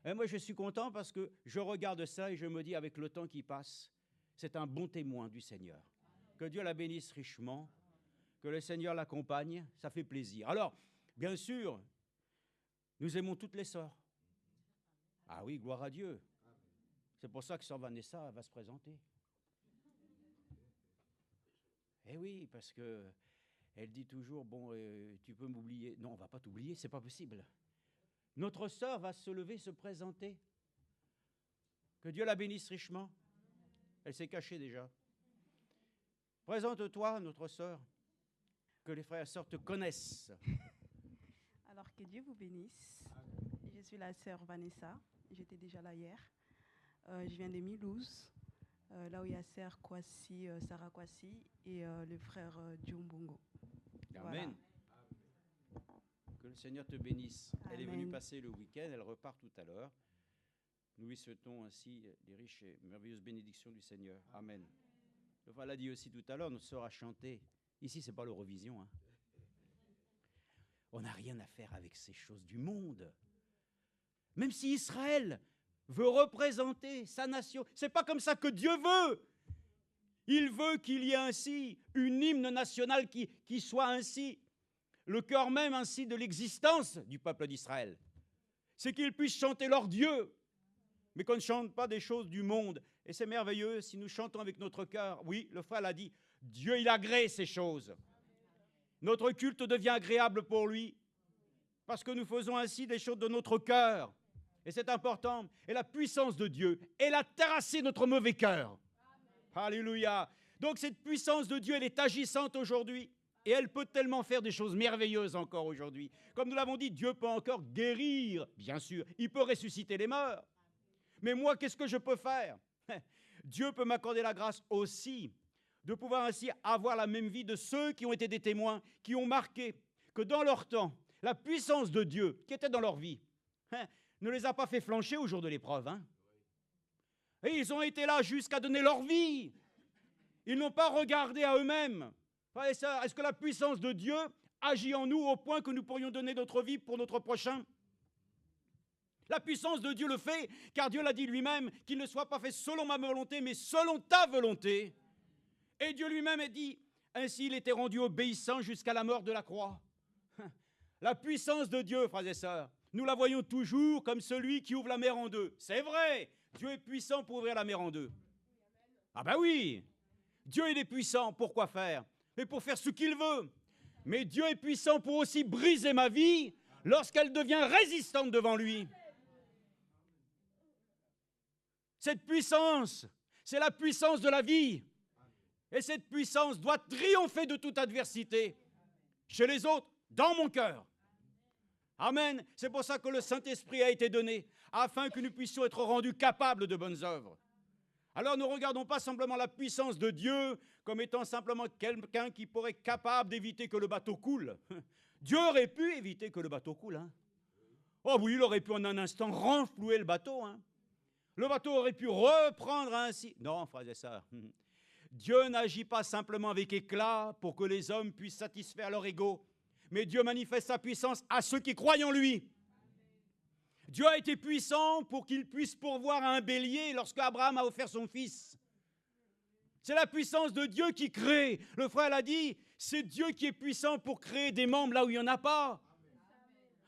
Et moi, je suis content parce que je regarde ça et je me dis, avec le temps qui passe, c'est un bon témoin du Seigneur. Que Dieu la bénisse richement, que le Seigneur l'accompagne, ça fait plaisir. Alors, bien sûr, nous aimons toutes les sœurs. Ah oui, gloire à Dieu. C'est pour ça que sœur Vanessa va se présenter. Eh oui, parce que elle dit toujours, bon, tu peux m'oublier. Non, on ne va pas t'oublier, c'est pas possible. Notre sœur va se lever, se présenter. Que Dieu la bénisse richement. Elle s'est cachée déjà. Présente-toi, notre sœur, que les frères et sœurs te connaissent. Alors que Dieu vous bénisse. Je suis la sœur Vanessa. J'étais déjà là hier. Je viens de Mulhouse, là où il y a sœur Kwasi, Sarah Kwasi et le frère Djumbongo. Amen. Voilà. Que le Seigneur te bénisse. Amen. Elle est venue passer le week-end, elle repart tout à l'heure. Nous lui souhaitons ainsi les riches et merveilleuses bénédictions du Seigneur. Amen. Le frère l'a dit aussi tout à l'heure, notre sœur a chanté. Ici, ce n'est pas l'Eurovision. Hein. On n'a rien à faire avec ces choses du monde. Même si Israël veut représenter sa nation, ce n'est pas comme ça que Dieu veut. Il veut qu'il y ait ainsi une hymne nationale qui soit ainsi le cœur même ainsi de l'existence du peuple d'Israël. C'est qu'ils puissent chanter leur Dieu, mais qu'on ne chante pas des choses du monde. Et c'est merveilleux si nous chantons avec notre cœur. Oui, le frère l'a dit, Dieu, il agrée ces choses. Notre culte devient agréable pour lui, parce que nous faisons ainsi des choses de notre cœur. Et c'est important. Et la puissance de Dieu, elle a terrassé notre mauvais cœur. Alléluia. Donc cette puissance de Dieu, elle est agissante aujourd'hui. Et elle peut tellement faire des choses merveilleuses encore aujourd'hui. Comme nous l'avons dit, Dieu peut encore guérir, bien sûr. Il peut ressusciter les morts. Mais moi, qu'est-ce que je peux faire? Dieu peut m'accorder la grâce aussi de pouvoir ainsi avoir la même vie de ceux qui ont été des témoins, qui ont marqué que dans leur temps, la puissance de Dieu qui était dans leur vie ne les a pas fait flancher au jour de l'épreuve. Hein. Et ils ont été là jusqu'à donner leur vie. Ils n'ont pas regardé à eux-mêmes. Est-ce que la puissance de Dieu agit en nous au point que nous pourrions donner notre vie pour notre prochain? La puissance de Dieu le fait, car Dieu l'a dit lui-même, qu'il ne soit pas fait selon ma volonté, mais selon ta volonté. Et Dieu lui-même a dit, ainsi il était rendu obéissant jusqu'à la mort de la croix. La puissance de Dieu, frères et sœurs, nous la voyons toujours comme celui qui ouvre la mer en deux. C'est vrai, Dieu est puissant pour ouvrir la mer en deux. Ah ben oui, Dieu il est puissant, pour quoi faire? Mais pour faire ce qu'il veut. Mais Dieu est puissant pour aussi briser ma vie lorsqu'elle devient résistante devant lui. Cette puissance, c'est la puissance de la vie. Et cette puissance doit triompher de toute adversité. Chez les autres, dans mon cœur. Amen. C'est pour ça que le Saint-Esprit a été donné, afin que nous puissions être rendus capables de bonnes œuvres. Alors ne regardons pas simplement la puissance de Dieu comme étant simplement quelqu'un qui pourrait être capable d'éviter que le bateau coule. Dieu aurait pu éviter que le bateau coule. Hein. Oh oui, il aurait pu en un instant renflouer le bateau. Hein. Le bateau aurait pu reprendre ainsi. Non, frères et sœurs, Dieu n'agit pas simplement avec éclat pour que les hommes puissent satisfaire leur ego, mais Dieu manifeste sa puissance à ceux qui croient en lui. Dieu a été puissant pour qu'il puisse pourvoir à un bélier lorsque Abraham a offert son fils. C'est la puissance de Dieu qui crée. Le frère l'a dit, c'est Dieu qui est puissant pour créer des membres là où il n'y en a pas.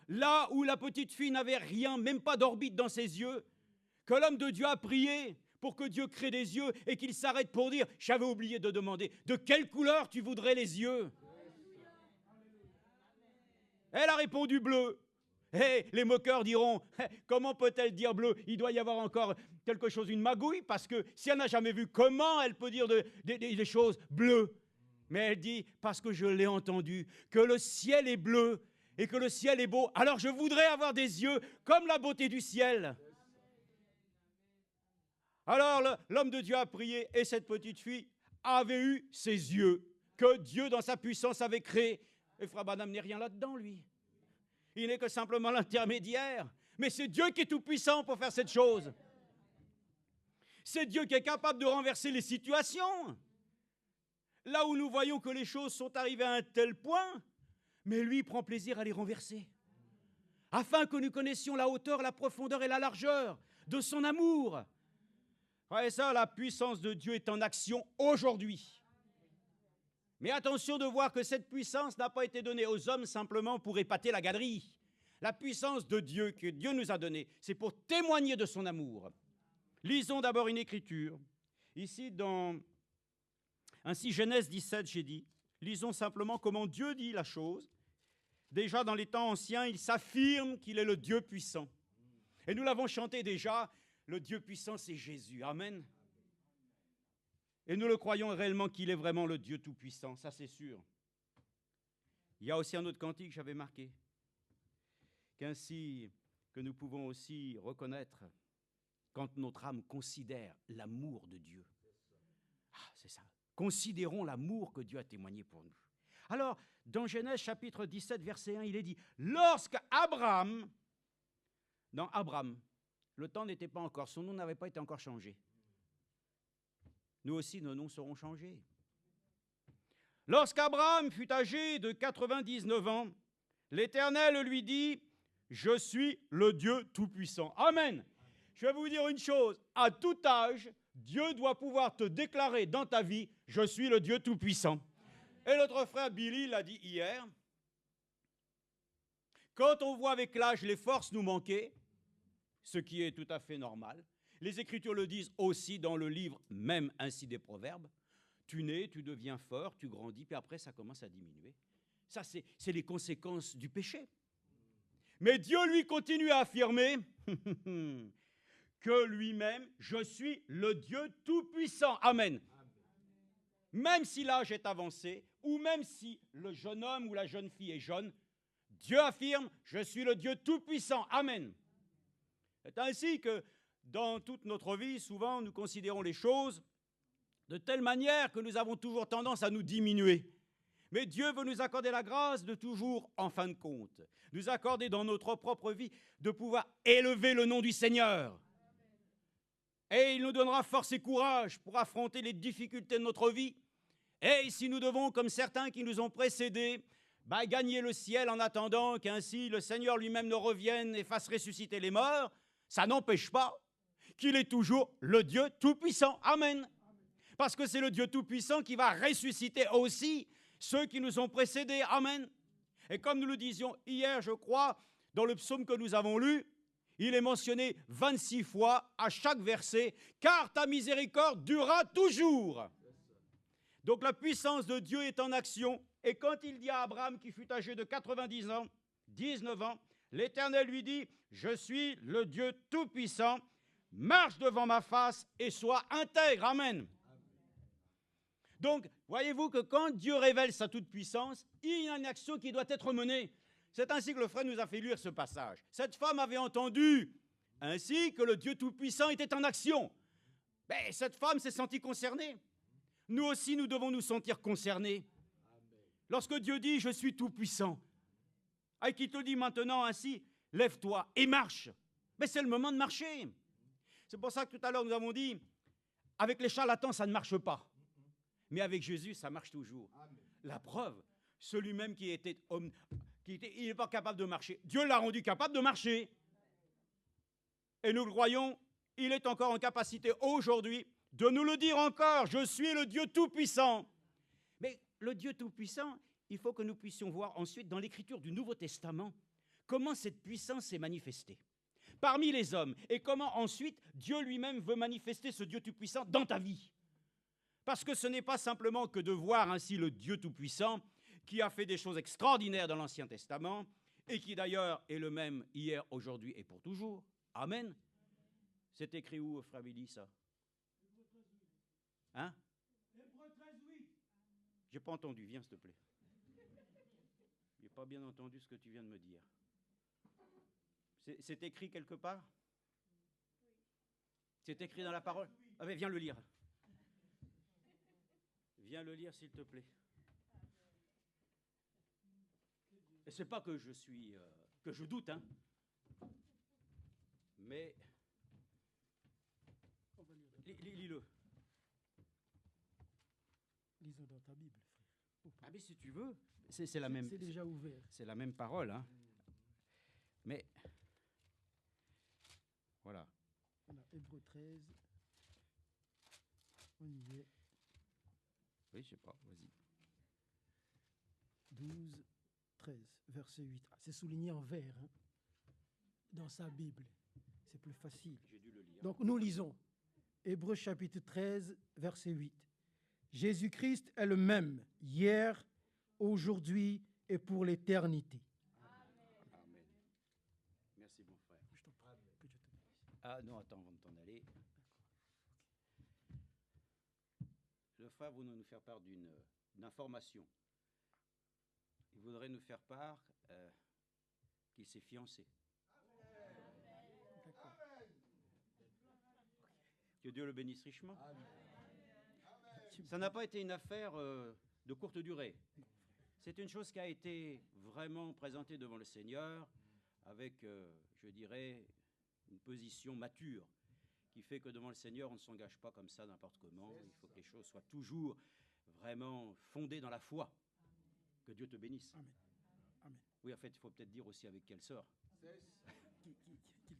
Là où la petite fille n'avait rien, même pas d'orbite dans ses yeux, que l'homme de Dieu a prié pour que Dieu crée des yeux et qu'il s'arrête pour dire, j'avais oublié de demander, de quelle couleur tu voudrais les yeux? Elle a répondu bleu. Et les moqueurs diront, comment peut-elle dire bleu? Il doit y avoir encore quelque chose, une magouille, parce que si elle n'a jamais vu, comment elle peut dire des choses bleues? Mais elle dit, parce que je l'ai entendu, que le ciel est bleu et que le ciel est beau. Alors je voudrais avoir des yeux comme la beauté du ciel. Alors l'homme de Dieu a prié et cette petite fille avait eu ses yeux que Dieu dans sa puissance avait créés. Et Frère Branham n'est rien là-dedans, lui. Il n'est que simplement l'intermédiaire. Mais c'est Dieu qui est tout puissant pour faire cette chose. C'est Dieu qui est capable de renverser les situations. Là où nous voyons que les choses sont arrivées à un tel point, mais lui prend plaisir à les renverser. Afin que nous connaissions la hauteur, la profondeur et la largeur de son amour. Et ça, la puissance de Dieu est en action aujourd'hui. Mais attention de voir que cette puissance n'a pas été donnée aux hommes simplement pour épater la galerie. La puissance de Dieu que Dieu nous a donnée, c'est pour témoigner de son amour. Lisons d'abord une écriture. Ici, ainsi Genèse 17, j'ai dit, lisons simplement comment Dieu dit la chose. Déjà dans les temps anciens, il s'affirme qu'il est le Dieu puissant. Et nous l'avons chanté déjà, le Dieu puissant c'est Jésus. Amen. Et nous le croyons réellement qu'il est vraiment le Dieu tout-puissant, ça c'est sûr. Il y a aussi un autre cantique que j'avais marqué, qu'ainsi que nous pouvons aussi reconnaître quand notre âme considère l'amour de Dieu. Ah, c'est ça. Considérons l'amour que Dieu a témoigné pour nous. Alors, dans Genèse chapitre 17, verset 1, il est dit, lorsqu'Abraham, dans Abraham, le temps n'était pas encore, son nom n'avait pas été encore changé. Nous aussi, nos noms seront changés. Lorsqu'Abraham fut âgé de 99 ans, l'Éternel lui dit, je suis le Dieu Tout-Puissant. Amen. Je vais vous dire une chose, à tout âge, Dieu doit pouvoir te déclarer dans ta vie, je suis le Dieu Tout-Puissant. Et notre frère Billy l'a dit hier, quand on voit avec l'âge les forces nous manquer, ce qui est tout à fait normal, les Écritures le disent aussi dans le livre même ainsi des Proverbes, tu nais, tu deviens fort, tu grandis, puis après ça commence à diminuer. Ça, c'est les conséquences du péché. Mais Dieu, lui, continue à affirmer que lui-même, je suis le Dieu Tout-Puissant. Amen. Même si l'âge est avancé, ou même si le jeune homme ou la jeune fille est jeune, Dieu affirme, je suis le Dieu Tout-Puissant. Amen. C'est ainsi que dans toute notre vie, souvent, nous considérons les choses de telle manière que nous avons toujours tendance à nous diminuer. Mais Dieu veut nous accorder la grâce de toujours, en fin de compte, nous accorder dans notre propre vie de pouvoir élever le nom du Seigneur. Et il nous donnera force et courage pour affronter les difficultés de notre vie. Et si nous devons, comme certains qui nous ont précédés, gagner le ciel en attendant qu'ainsi le Seigneur lui-même ne revienne et fasse ressusciter les morts, ça n'empêche pas qu'il est toujours le Dieu Tout-Puissant. Amen. Parce que c'est le Dieu Tout-Puissant qui va ressusciter aussi ceux qui nous ont précédés. Amen. Et comme nous le disions hier, je crois, dans le psaume que nous avons lu, il est mentionné 26 fois à chaque verset, « Car ta miséricorde durera toujours ». Donc la puissance de Dieu est en action. Et quand il dit à Abraham, qui fut âgé de 19 ans, l'Éternel lui dit, « Je suis le Dieu Tout-Puissant, marche devant ma face et sois intègre. » Amen. Donc, voyez-vous que quand Dieu révèle sa toute-puissance, il y a une action qui doit être menée. C'est ainsi que le frère nous a fait lire ce passage. Cette femme avait entendu ainsi que le Dieu Tout-Puissant était en action. Mais cette femme s'est sentie concernée. Nous aussi, nous devons nous sentir concernés. Lorsque Dieu dit « Je suis Tout-Puissant », et qu'il te dit maintenant ainsi « Lève-toi et marche », mais c'est le moment de marcher. C'est pour ça que tout à l'heure nous avons dit « Avec les charlatans, ça ne marche pas ». Mais avec Jésus, ça marche toujours. Amen. La preuve, celui-même qui était homme, il n'est pas capable de marcher. Dieu l'a rendu capable de marcher. Et nous le croyons, il est encore en capacité aujourd'hui de nous le dire encore. Je suis le Dieu Tout-Puissant. Mais le Dieu Tout-Puissant, il faut que nous puissions voir ensuite dans l'écriture du Nouveau Testament comment cette puissance s'est manifestée. parmi les hommes, et comment ensuite Dieu lui-même veut manifester ce Dieu Tout-Puissant dans ta vie. Parce que ce n'est pas simplement que de voir ainsi le Dieu Tout-Puissant qui a fait des choses extraordinaires dans l'Ancien Testament et qui d'ailleurs est le même hier, aujourd'hui et pour toujours. Amen. C'est écrit où, frère Billy, ça? Hein? J'ai pas entendu, viens s'il te plaît. J'ai pas bien entendu ce que tu viens de me dire. C'est écrit quelque part? C'est écrit dans la parole? Ah mais viens le lire. Viens le lire s'il te plaît. Et c'est pas que je suis que je doute, hein. Mais lis-le. Lisons dans ta Bible, frère. Ah mais si tu veux, c'est la même. C'est déjà ouvert. C'est la même parole, hein. Mais voilà. Voilà, Hébreux 13. On y est. Oui, je sais pas, vas-y. 12, 13, verset 8. Ah, c'est souligné en vert, hein, dans sa Bible. C'est plus facile. J'ai dû le lire. Donc nous lisons Hébreux chapitre 13, verset 8. Jésus-Christ est le même hier, aujourd'hui et pour l'éternité. Amen. Merci mon frère. Je t'en prie, que Dieu te bénisse. Ah non, attends, avant de t'en aller. Le frère voudrait nous faire part d'une information. Il voudrait nous faire part qu'il s'est fiancé. D'accord. Que Dieu le bénisse richement. Ça n'a pas été une affaire de courte durée. C'est une chose qui a été vraiment présentée devant le Seigneur avec, je dirais, une position mature qui fait que devant le Seigneur, on ne s'engage pas comme ça n'importe comment. Il faut que les choses soient toujours vraiment fondées dans la foi. Que Dieu te bénisse. Amen. Amen. Oui, en fait, il faut peut-être dire aussi avec quelle sœur.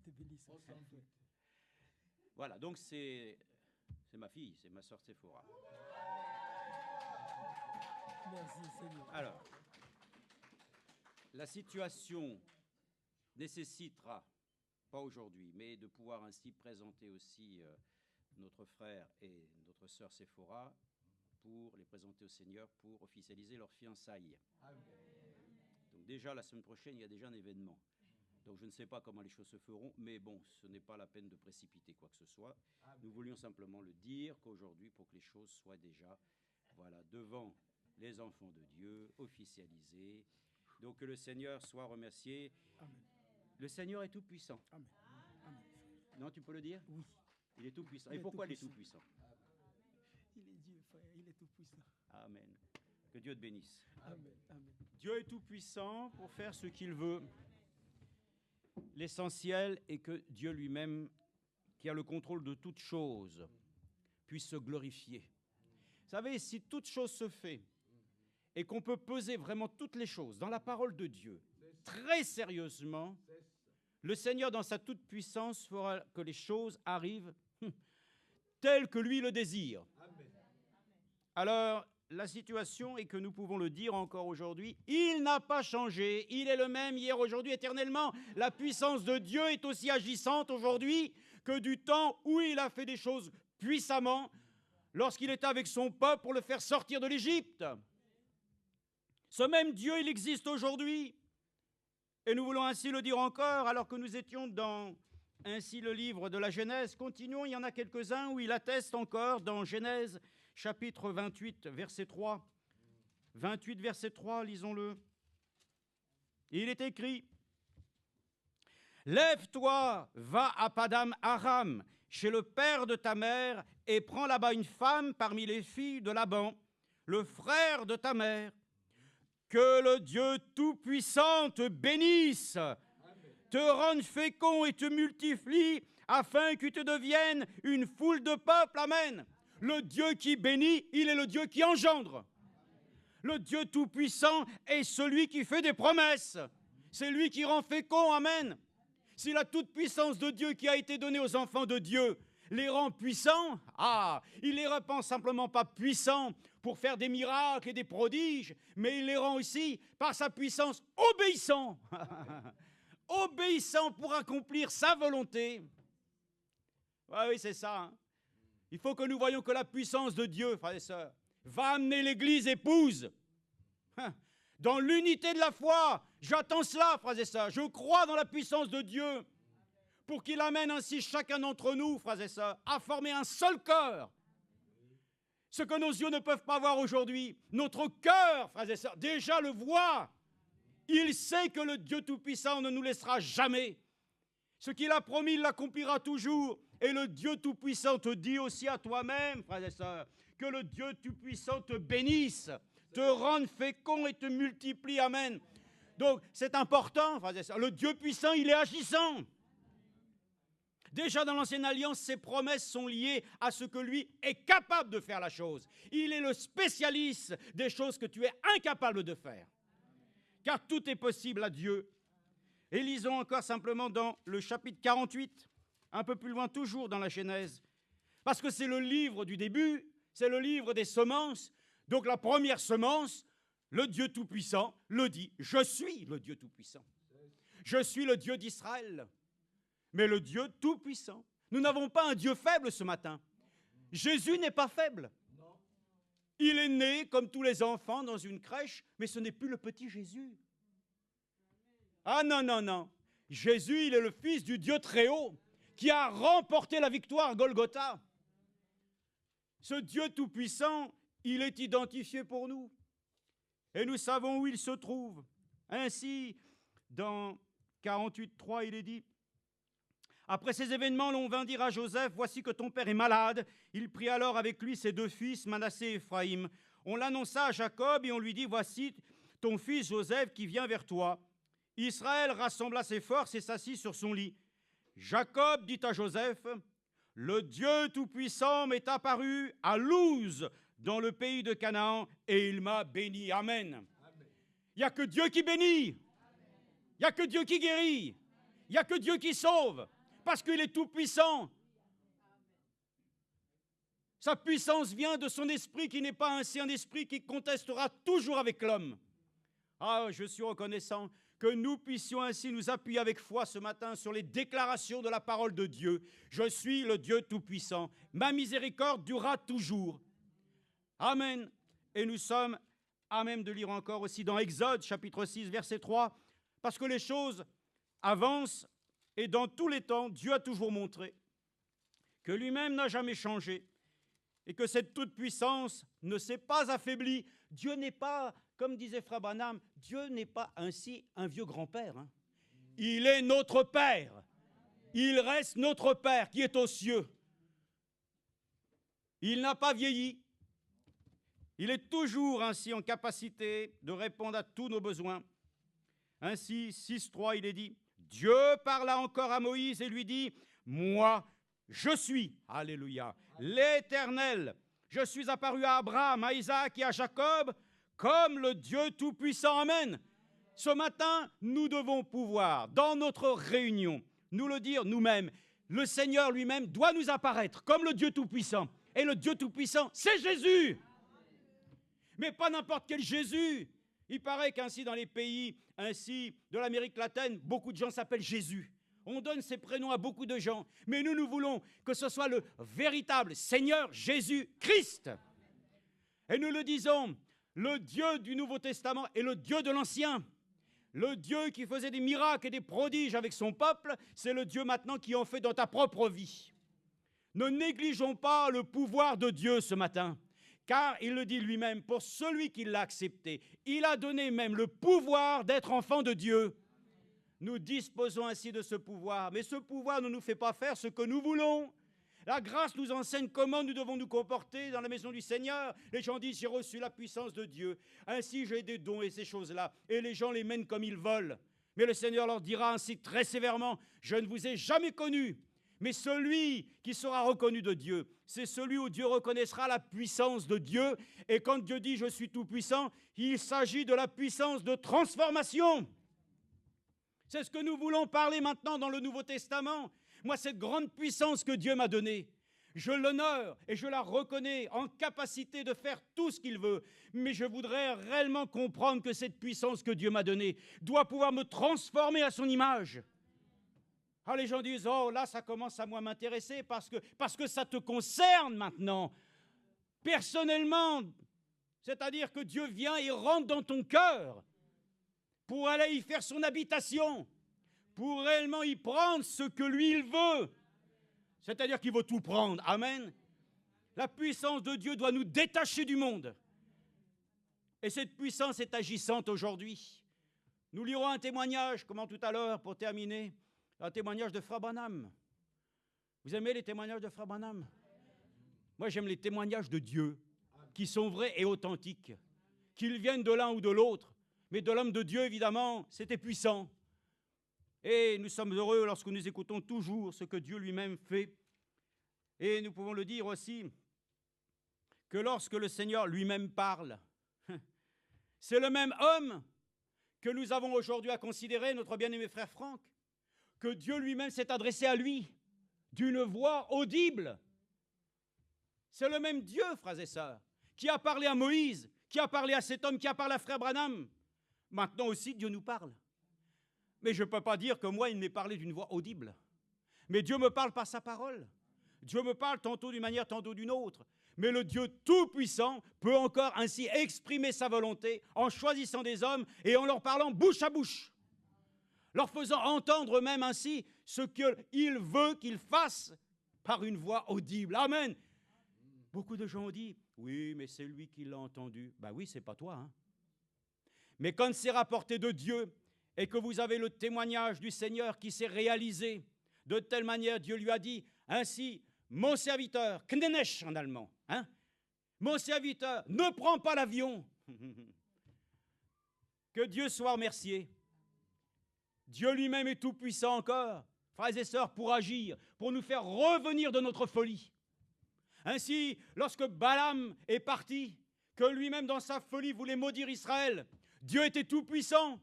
Qu'il te bénisse. Voilà, donc c'est ma fille, c'est ma sœur Séphora. Merci Seigneur. Alors, la situation nécessitera, pas aujourd'hui, mais de pouvoir ainsi présenter aussi notre frère et notre sœur Séphora pour les présenter au Seigneur pour officialiser leur fiançailles. Donc déjà, la semaine prochaine, il y a déjà un événement. Donc je ne sais pas comment les choses se feront, mais bon, ce n'est pas la peine de précipiter quoi que ce soit. Nous voulions simplement le dire qu'aujourd'hui, pour que les choses soient déjà, voilà, devant les enfants de Dieu, officialisées. Donc que le Seigneur soit remercié. Amen. Le Seigneur est tout-puissant. Amen. Amen. Non, tu peux le dire? Oui. Il est tout-puissant. Il Et est pourquoi il est tout-puissant. tout-puissant? Il est Dieu, frère. Il est tout puissant. Amen. Que Dieu te bénisse. Amen. Amen. Dieu est tout-puissant pour faire ce qu'il veut. L'essentiel est que Dieu lui-même, qui a le contrôle de toutes choses, puisse se glorifier. Vous savez, si toute chose se fait et qu'on peut peser vraiment toutes les choses dans la parole de Dieu, très sérieusement, le Seigneur, dans sa toute-puissance, fera que les choses arrivent telles que lui le désire. Alors, la situation est que nous pouvons le dire encore aujourd'hui, il n'a pas changé, il est le même hier, aujourd'hui, éternellement. La puissance de Dieu est aussi agissante aujourd'hui que du temps où il a fait des choses puissamment lorsqu'il était avec son peuple pour le faire sortir de l'Égypte. Ce même Dieu, il existe aujourd'hui. Et nous voulons ainsi le dire encore, alors que nous étions dans ainsi le livre de la Genèse. Continuons, il y en a quelques-uns où il atteste encore dans Genèse, chapitre 28, verset 3. 28, verset 3, lisons-le. Il est écrit, « Lève-toi, va à Padam Aram, chez le père de ta mère, et prends là-bas une femme parmi les filles de Laban, le frère de ta mère. Que le Dieu Tout-Puissant te bénisse, te rende fécond et te multiplie, afin que tu deviennes une foule de peuples. » Amen. Le Dieu qui bénit, il est le Dieu qui engendre. Le Dieu Tout-Puissant est celui qui fait des promesses. C'est lui qui rend fécond. Amen. Si la toute-puissance de Dieu qui a été donnée aux enfants de Dieu les rend puissants, il les rend simplement pas puissants pour faire des miracles et des prodiges, mais il les rend aussi, par sa puissance, obéissants. obéissant pour accomplir sa volonté. Ouais, oui, c'est ça. Hein. Il faut que nous voyions que la puissance de Dieu, frères et sœurs, va amener l'Église épouse. Dans l'unité de la foi, j'attends cela, frères et sœurs. Je crois dans la puissance de Dieu pour qu'il amène ainsi chacun d'entre nous, frères et sœurs, à former un seul cœur. Ce que nos yeux ne peuvent pas voir aujourd'hui, notre cœur, frères et sœurs, déjà le voit. Il sait que le Dieu Tout-Puissant ne nous laissera jamais. Ce qu'il a promis, il l'accomplira toujours. Et le Dieu Tout-Puissant te dit aussi à toi-même, frères et sœurs, que le Dieu Tout-Puissant te bénisse, te rende fécond et te multiplie. Amen. Donc, c'est important, frères et sœurs. Le Dieu puissant, il est agissant. Déjà dans l'Ancienne Alliance, ses promesses sont liées à ce que lui est capable de faire la chose. Il est le spécialiste des choses que tu es incapable de faire. Car tout est possible à Dieu. Et lisons encore simplement dans le chapitre 48, un peu plus loin toujours dans la Genèse. Parce que c'est le livre du début, c'est le livre des semences. Donc la première semence, le Dieu Tout-Puissant le dit. Je suis le Dieu Tout-Puissant. Je suis le Dieu d'Israël. Mais le Dieu Tout-Puissant. Nous n'avons pas un Dieu faible ce matin. Jésus n'est pas faible. Il est né comme tous les enfants dans une crèche, mais ce n'est plus le petit Jésus. Ah non, non, non. Jésus, il est le Fils du Dieu très haut qui a remporté la victoire à Golgotha. Ce Dieu Tout-Puissant, il est identifié pour nous. Et nous savons où il se trouve. Ainsi, dans 48.3, il est dit: après ces événements, l'on vint dire à Joseph, voici que ton père est malade. Il prit alors avec lui ses deux fils, Manassé et Ephraïm. On l'annonça à Jacob et on lui dit, voici ton fils Joseph qui vient vers toi. Israël rassembla ses forces et s'assit sur son lit. Jacob dit à Joseph, le Dieu Tout-Puissant m'est apparu à Luz, dans le pays de Canaan, et il m'a béni. Amen. Il n'y a que Dieu qui bénit. Il n'y a que Dieu qui guérit. Il n'y a que Dieu qui sauve. Parce qu'il est tout-puissant. Sa puissance vient de son esprit qui n'est pas ainsi un esprit qui contestera toujours avec l'homme. Ah, je suis reconnaissant que nous puissions ainsi nous appuyer avec foi ce matin sur les déclarations de la parole de Dieu. Je suis le Dieu tout-puissant. Ma miséricorde durera toujours. Amen. Et nous sommes à même de lire encore aussi dans Exode, chapitre 6, verset 3, parce que les choses avancent. Et dans tous les temps, Dieu a toujours montré que lui-même n'a jamais changé et que cette toute-puissance ne s'est pas affaiblie. Dieu n'est pas, comme disait Frère Branham, Dieu n'est pas ainsi un vieux grand-père. Hein. Il est notre Père. Il reste notre Père qui est aux cieux. Il n'a pas vieilli. Il est toujours ainsi en capacité de répondre à tous nos besoins. Ainsi, 6.3, il est dit, Dieu parla encore à Moïse et lui dit, moi, je suis, alléluia, l'Éternel. Je suis apparu à Abraham, à Isaac et à Jacob comme le Dieu Tout-Puissant. Amen. Ce matin, nous devons pouvoir, dans notre réunion, nous le dire nous-mêmes. Le Seigneur lui-même doit nous apparaître comme le Dieu Tout-Puissant. Et le Dieu Tout-Puissant, c'est Jésus. Mais pas n'importe quel Jésus. Il paraît qu'ainsi dans les pays ainsi de l'Amérique latine, beaucoup de gens s'appellent Jésus. On donne ces prénoms à beaucoup de gens. Mais nous, nous voulons que ce soit le véritable Seigneur Jésus-Christ. Et nous le disons, le Dieu du Nouveau Testament est le Dieu de l'Ancien. Le Dieu qui faisait des miracles et des prodiges avec son peuple, c'est le Dieu maintenant qui en fait dans ta propre vie. Ne négligeons pas le pouvoir de Dieu ce matin. Car, il le dit lui-même, pour celui qui l'a accepté, il a donné même le pouvoir d'être enfant de Dieu. Nous disposons ainsi de ce pouvoir, mais ce pouvoir ne nous fait pas faire ce que nous voulons. La grâce nous enseigne comment nous devons nous comporter dans la maison du Seigneur. Les gens disent, j'ai reçu la puissance de Dieu. Ainsi, j'ai des dons et ces choses-là. Et les gens les mènent comme ils veulent. Mais le Seigneur leur dira ainsi très sévèrement, je ne vous ai jamais connus. Mais celui qui sera reconnu de Dieu, c'est celui où Dieu reconnaîtra la puissance de Dieu. Et quand Dieu dit « je suis tout-puissant », il s'agit de la puissance de transformation. C'est ce que nous voulons parler maintenant dans le Nouveau Testament. Moi, cette grande puissance que Dieu m'a donnée, Je l'honore et je la reconnais en capacité de faire tout ce qu'il veut. Mais je voudrais réellement comprendre que cette puissance que Dieu m'a donnée doit pouvoir me transformer à son image. Ah, les gens disent, oh là, ça commence à moins m'intéresser parce que ça te concerne maintenant. Personnellement, c'est-à-dire que Dieu vient et rentre dans ton cœur pour aller y faire son habitation, pour réellement y prendre ce que lui, il veut. C'est-à-dire qu'il veut tout prendre. Amen. La puissance de Dieu doit nous détacher du monde. Et cette puissance est agissante aujourd'hui. Nous lirons un témoignage, comme tout à l'heure, pour terminer, un témoignage de Frère Branham. Vous aimez les témoignages de Frère Branham? Moi, j'aime les témoignages de Dieu, qui sont vrais et authentiques. Qu'ils viennent de l'un ou de l'autre. Mais de l'homme de Dieu, évidemment, c'était puissant. Et nous sommes heureux lorsque nous écoutons toujours ce que Dieu lui-même fait. Et nous pouvons le dire aussi, que lorsque le Seigneur lui-même parle, c'est le même homme que nous avons aujourd'hui à considérer, notre bien-aimé frère Franck, que Dieu lui-même s'est adressé à lui d'une voix audible. C'est le même Dieu, frères et sœurs, qui a parlé à Moïse, qui a parlé à cet homme, qui a parlé à frère Branham. Maintenant aussi, Dieu nous parle. Mais je ne peux pas dire que moi, il m'ait parlé d'une voix audible. Mais Dieu me parle par sa parole. Dieu me parle tantôt d'une manière, tantôt d'une autre. Mais le Dieu Tout-Puissant peut encore ainsi exprimer sa volonté en choisissant des hommes et en leur parlant bouche à bouche. Leur faisant entendre même ainsi ce qu'il veut qu'ils fassent par une voix audible. Amen. Beaucoup de gens ont dit, oui, mais c'est lui qui l'a entendu. Ben oui, c'est pas toi. Hein. Mais quand c'est rapporté de Dieu, et que vous avez le témoignage du Seigneur qui s'est réalisé, de telle manière, Dieu lui a dit, ainsi, mon serviteur, Knenesh en allemand, hein, mon serviteur, ne prends pas l'avion. Que Dieu soit remercié. Dieu lui-même est tout puissant encore, frères et sœurs, pour agir, pour nous faire revenir de notre folie. Ainsi, lorsque Balaam est parti, que lui-même dans sa folie voulait maudire Israël, Dieu était tout puissant.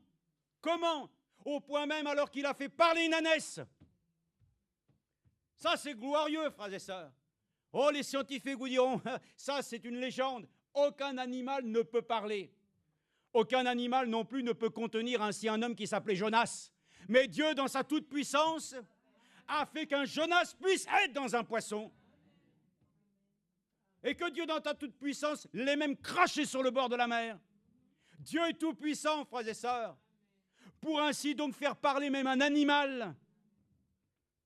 Comment? Au point même alors qu'il a fait parler une ânesse. Ça, c'est glorieux, frères et sœurs. Oh, les scientifiques vous diront, ça, c'est une légende. Aucun animal ne peut parler. Aucun animal non plus ne peut contenir ainsi un homme qui s'appelait Jonas. Mais Dieu, dans sa toute-puissance, a fait qu'un Jonas puisse être dans un poisson. Et que Dieu, dans ta toute-puissance, l'ait même craché sur le bord de la mer. Dieu est tout-puissant, frères et sœurs, pour ainsi donc faire parler même un animal.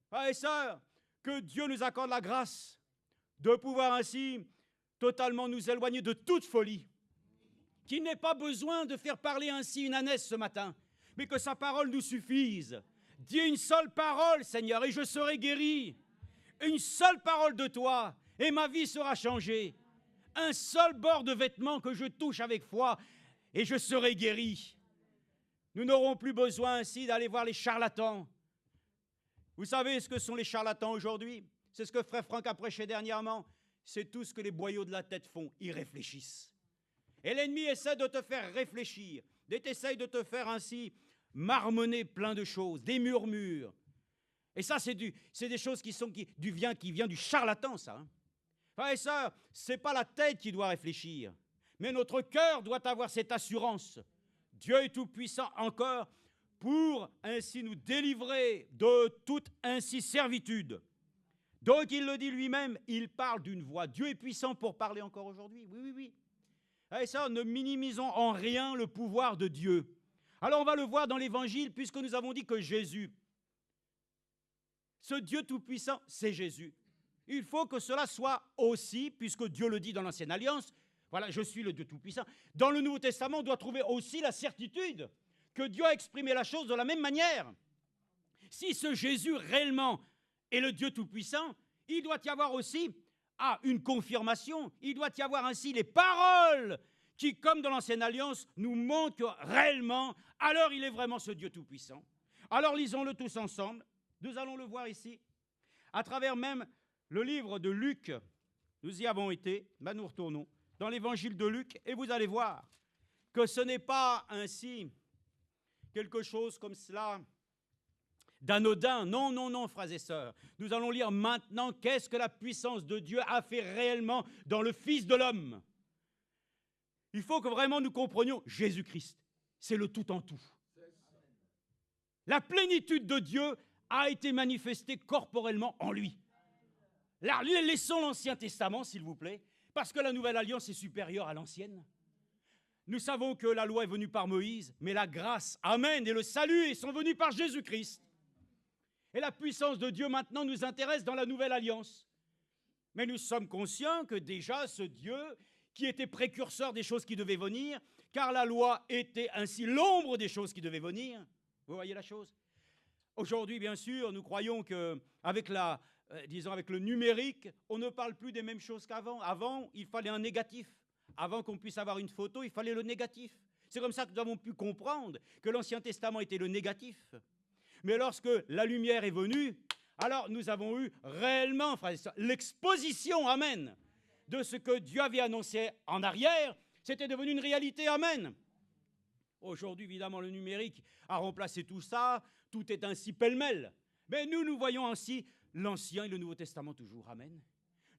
Frères et sœurs, que Dieu nous accorde la grâce de pouvoir ainsi totalement nous éloigner de toute folie. Qu'il n'ait pas besoin de faire parler ainsi une ânesse ce matin, mais que sa parole nous suffise. Dis une seule parole, Seigneur, et je serai guéri. Une seule parole de toi, et ma vie sera changée. Un seul bord de vêtement que je touche avec foi, et je serai guéri. Nous n'aurons plus besoin ainsi d'aller voir les charlatans. Vous savez ce que sont les charlatans aujourd'hui? C'est ce que frère Franck a prêché dernièrement. C'est tout ce que les boyaux de la tête font. Ils réfléchissent. Et l'ennemi essaie de te faire réfléchir. Essaie de te faire ainsi marmonner plein de choses, des murmures. Et ça, c'est des choses qui viennent du charlatan, ça. Hein. Frères et sœurs, ce n'est pas la tête qui doit réfléchir, mais notre cœur doit avoir cette assurance. Dieu est tout-puissant encore pour ainsi nous délivrer de toute ainsi servitude. Donc il le dit lui-même, il parle d'une voix. Dieu est puissant pour parler encore aujourd'hui. Oui, oui, oui. Et ça, ne minimisons en rien le pouvoir de Dieu. Alors on va le voir dans l'Évangile, puisque nous avons dit que Jésus, ce Dieu tout-puissant, c'est Jésus. Il faut que cela soit aussi, puisque Dieu le dit dans l'Ancienne Alliance, voilà, je suis le Dieu tout-puissant. Dans le Nouveau Testament, on doit trouver aussi la certitude que Dieu a exprimé la chose de la même manière. Si ce Jésus réellement est le Dieu tout-puissant, il doit y avoir aussi une confirmation, il doit y avoir ainsi les paroles qui, comme dans l'Ancienne Alliance, nous montrent que réellement, alors il est vraiment ce Dieu tout-puissant. Alors lisons-le tous ensemble, nous allons le voir ici, à travers même le livre de Luc, nous y avons été, nous retournons dans l'évangile de Luc, et vous allez voir que ce n'est pas ainsi quelque chose comme cela d'anodin. Non, non, non, frères et sœurs. Nous allons lire maintenant qu'est-ce que la puissance de Dieu a fait réellement dans le Fils de l'homme. Il faut que vraiment nous comprenions Jésus-Christ. C'est le tout en tout. La plénitude de Dieu a été manifestée corporellement en lui. Là, laissons l'Ancien Testament, s'il vous plaît, parce que la Nouvelle Alliance est supérieure à l'Ancienne. Nous savons que la loi est venue par Moïse, mais la grâce, amen, et le salut sont venus par Jésus-Christ. Et la puissance de Dieu maintenant nous intéresse dans la Nouvelle Alliance. Mais nous sommes conscients que déjà ce Dieu, qui était précurseur des choses qui devaient venir, car la loi était ainsi l'ombre des choses qui devaient venir. Vous voyez la chose? Aujourd'hui, bien sûr, nous croyons qu'avec avec le numérique, on ne parle plus des mêmes choses qu'avant. Avant, il fallait un négatif. Avant qu'on puisse avoir une photo, il fallait le négatif. C'est comme ça que nous avons pu comprendre que l'Ancien Testament était le négatif. Mais lorsque la lumière est venue, alors nous avons eu réellement, frères et sœurs, l'exposition, amen, de ce que Dieu avait annoncé en arrière, c'était devenu une réalité, amen. Aujourd'hui, évidemment, le numérique a remplacé tout ça, tout est ainsi pêle-mêle. Mais nous voyons ainsi l'Ancien et le Nouveau Testament toujours, amen.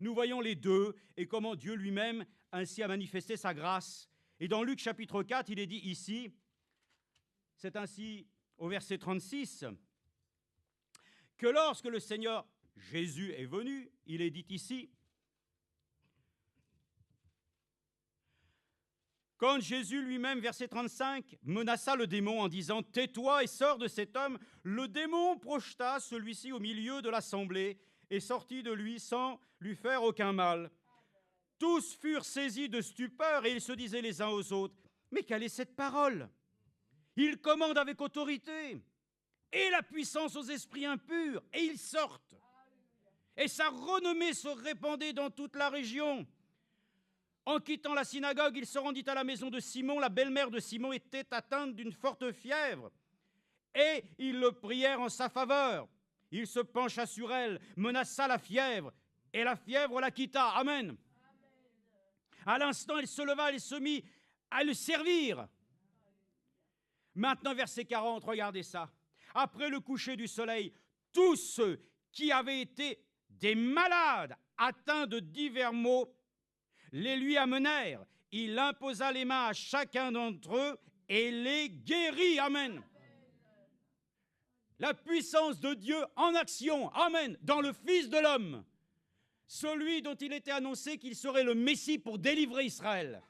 Nous voyons les deux et comment Dieu lui-même ainsi a manifesté sa grâce. Et dans Luc chapitre 4, il est dit ici, c'est ainsi au verset 36, que lorsque le Seigneur Jésus est venu, il est dit ici, quand Jésus lui-même, verset 35, menaça le démon en disant « Tais-toi et sors de cet homme », le démon projeta celui-ci au milieu de l'assemblée et sortit de lui sans lui faire aucun mal. Tous furent saisis de stupeur et ils se disaient les uns aux autres « Mais quelle est cette parole ? Il commande avec autorité et la puissance aux esprits impurs et ils sortent. » Et sa renommée se répandait dans toute la région. En quittant la synagogue, il se rendit à la maison de Simon. La belle-mère de Simon était atteinte d'une forte fièvre. Et ils le prièrent en sa faveur. Il se pencha sur elle, menaça la fièvre, et la fièvre la quitta. Amen. À l'instant, elle se leva, elle se mit à le servir. Maintenant, verset 40, regardez ça. Après le coucher du soleil, tous ceux qui avaient été des malades atteints de divers maux les lui amenèrent. Il imposa les mains à chacun d'entre eux et les guérit. Amen. La puissance de Dieu en action. Amen. Dans le Fils de l'homme. Celui dont il était annoncé qu'il serait le Messie pour délivrer Israël.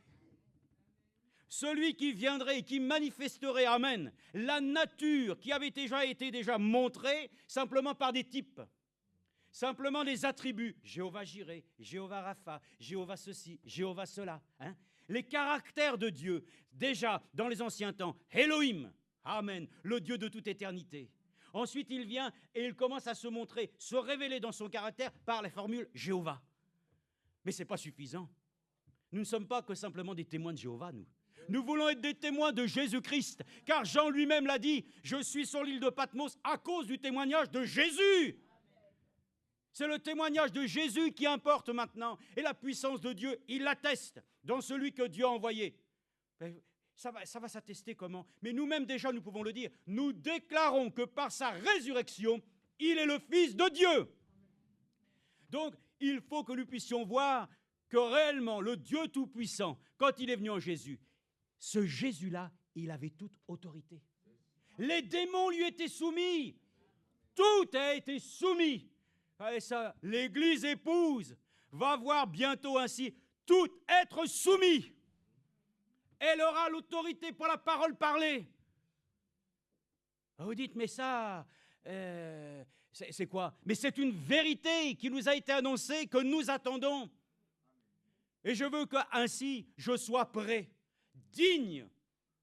Celui qui viendrait et qui manifesterait, amen, la nature qui avait déjà été montrée simplement par des types. Simplement des attributs, Jéhovah Jireh, Jéhovah Rapha, Jéhovah ceci, Jéhovah cela. Hein? Les caractères de Dieu, déjà dans les anciens temps, Elohim, amen, le Dieu de toute éternité. Ensuite, il vient et il commence à se montrer, se révéler dans son caractère par la formule Jéhovah. Mais ce n'est pas suffisant. Nous ne sommes pas que simplement des témoins de Jéhovah, nous. Nous voulons être des témoins de Jésus-Christ, car Jean lui-même l'a dit, je suis sur l'île de Patmos à cause du témoignage de Jésus. C'est le témoignage de Jésus qui importe maintenant. Et la puissance de Dieu, il l'atteste dans celui que Dieu a envoyé. Ça va s'attester comment? Mais nous-mêmes déjà, nous pouvons le dire. Nous déclarons que par sa résurrection, il est le Fils de Dieu. Donc, il faut que nous puissions voir que réellement, le Dieu Tout-Puissant, quand il est venu en Jésus, ce Jésus-là, il avait toute autorité. Les démons lui étaient soumis. Tout a été soumis. Et ça, l'Église épouse va voir bientôt ainsi tout être soumis. Elle aura l'autorité pour la parole parlée. Vous dites, mais ça, c'est quoi? Mais c'est une vérité qui nous a été annoncée, que nous attendons. Et je veux qu'ainsi, je sois prêt, digne,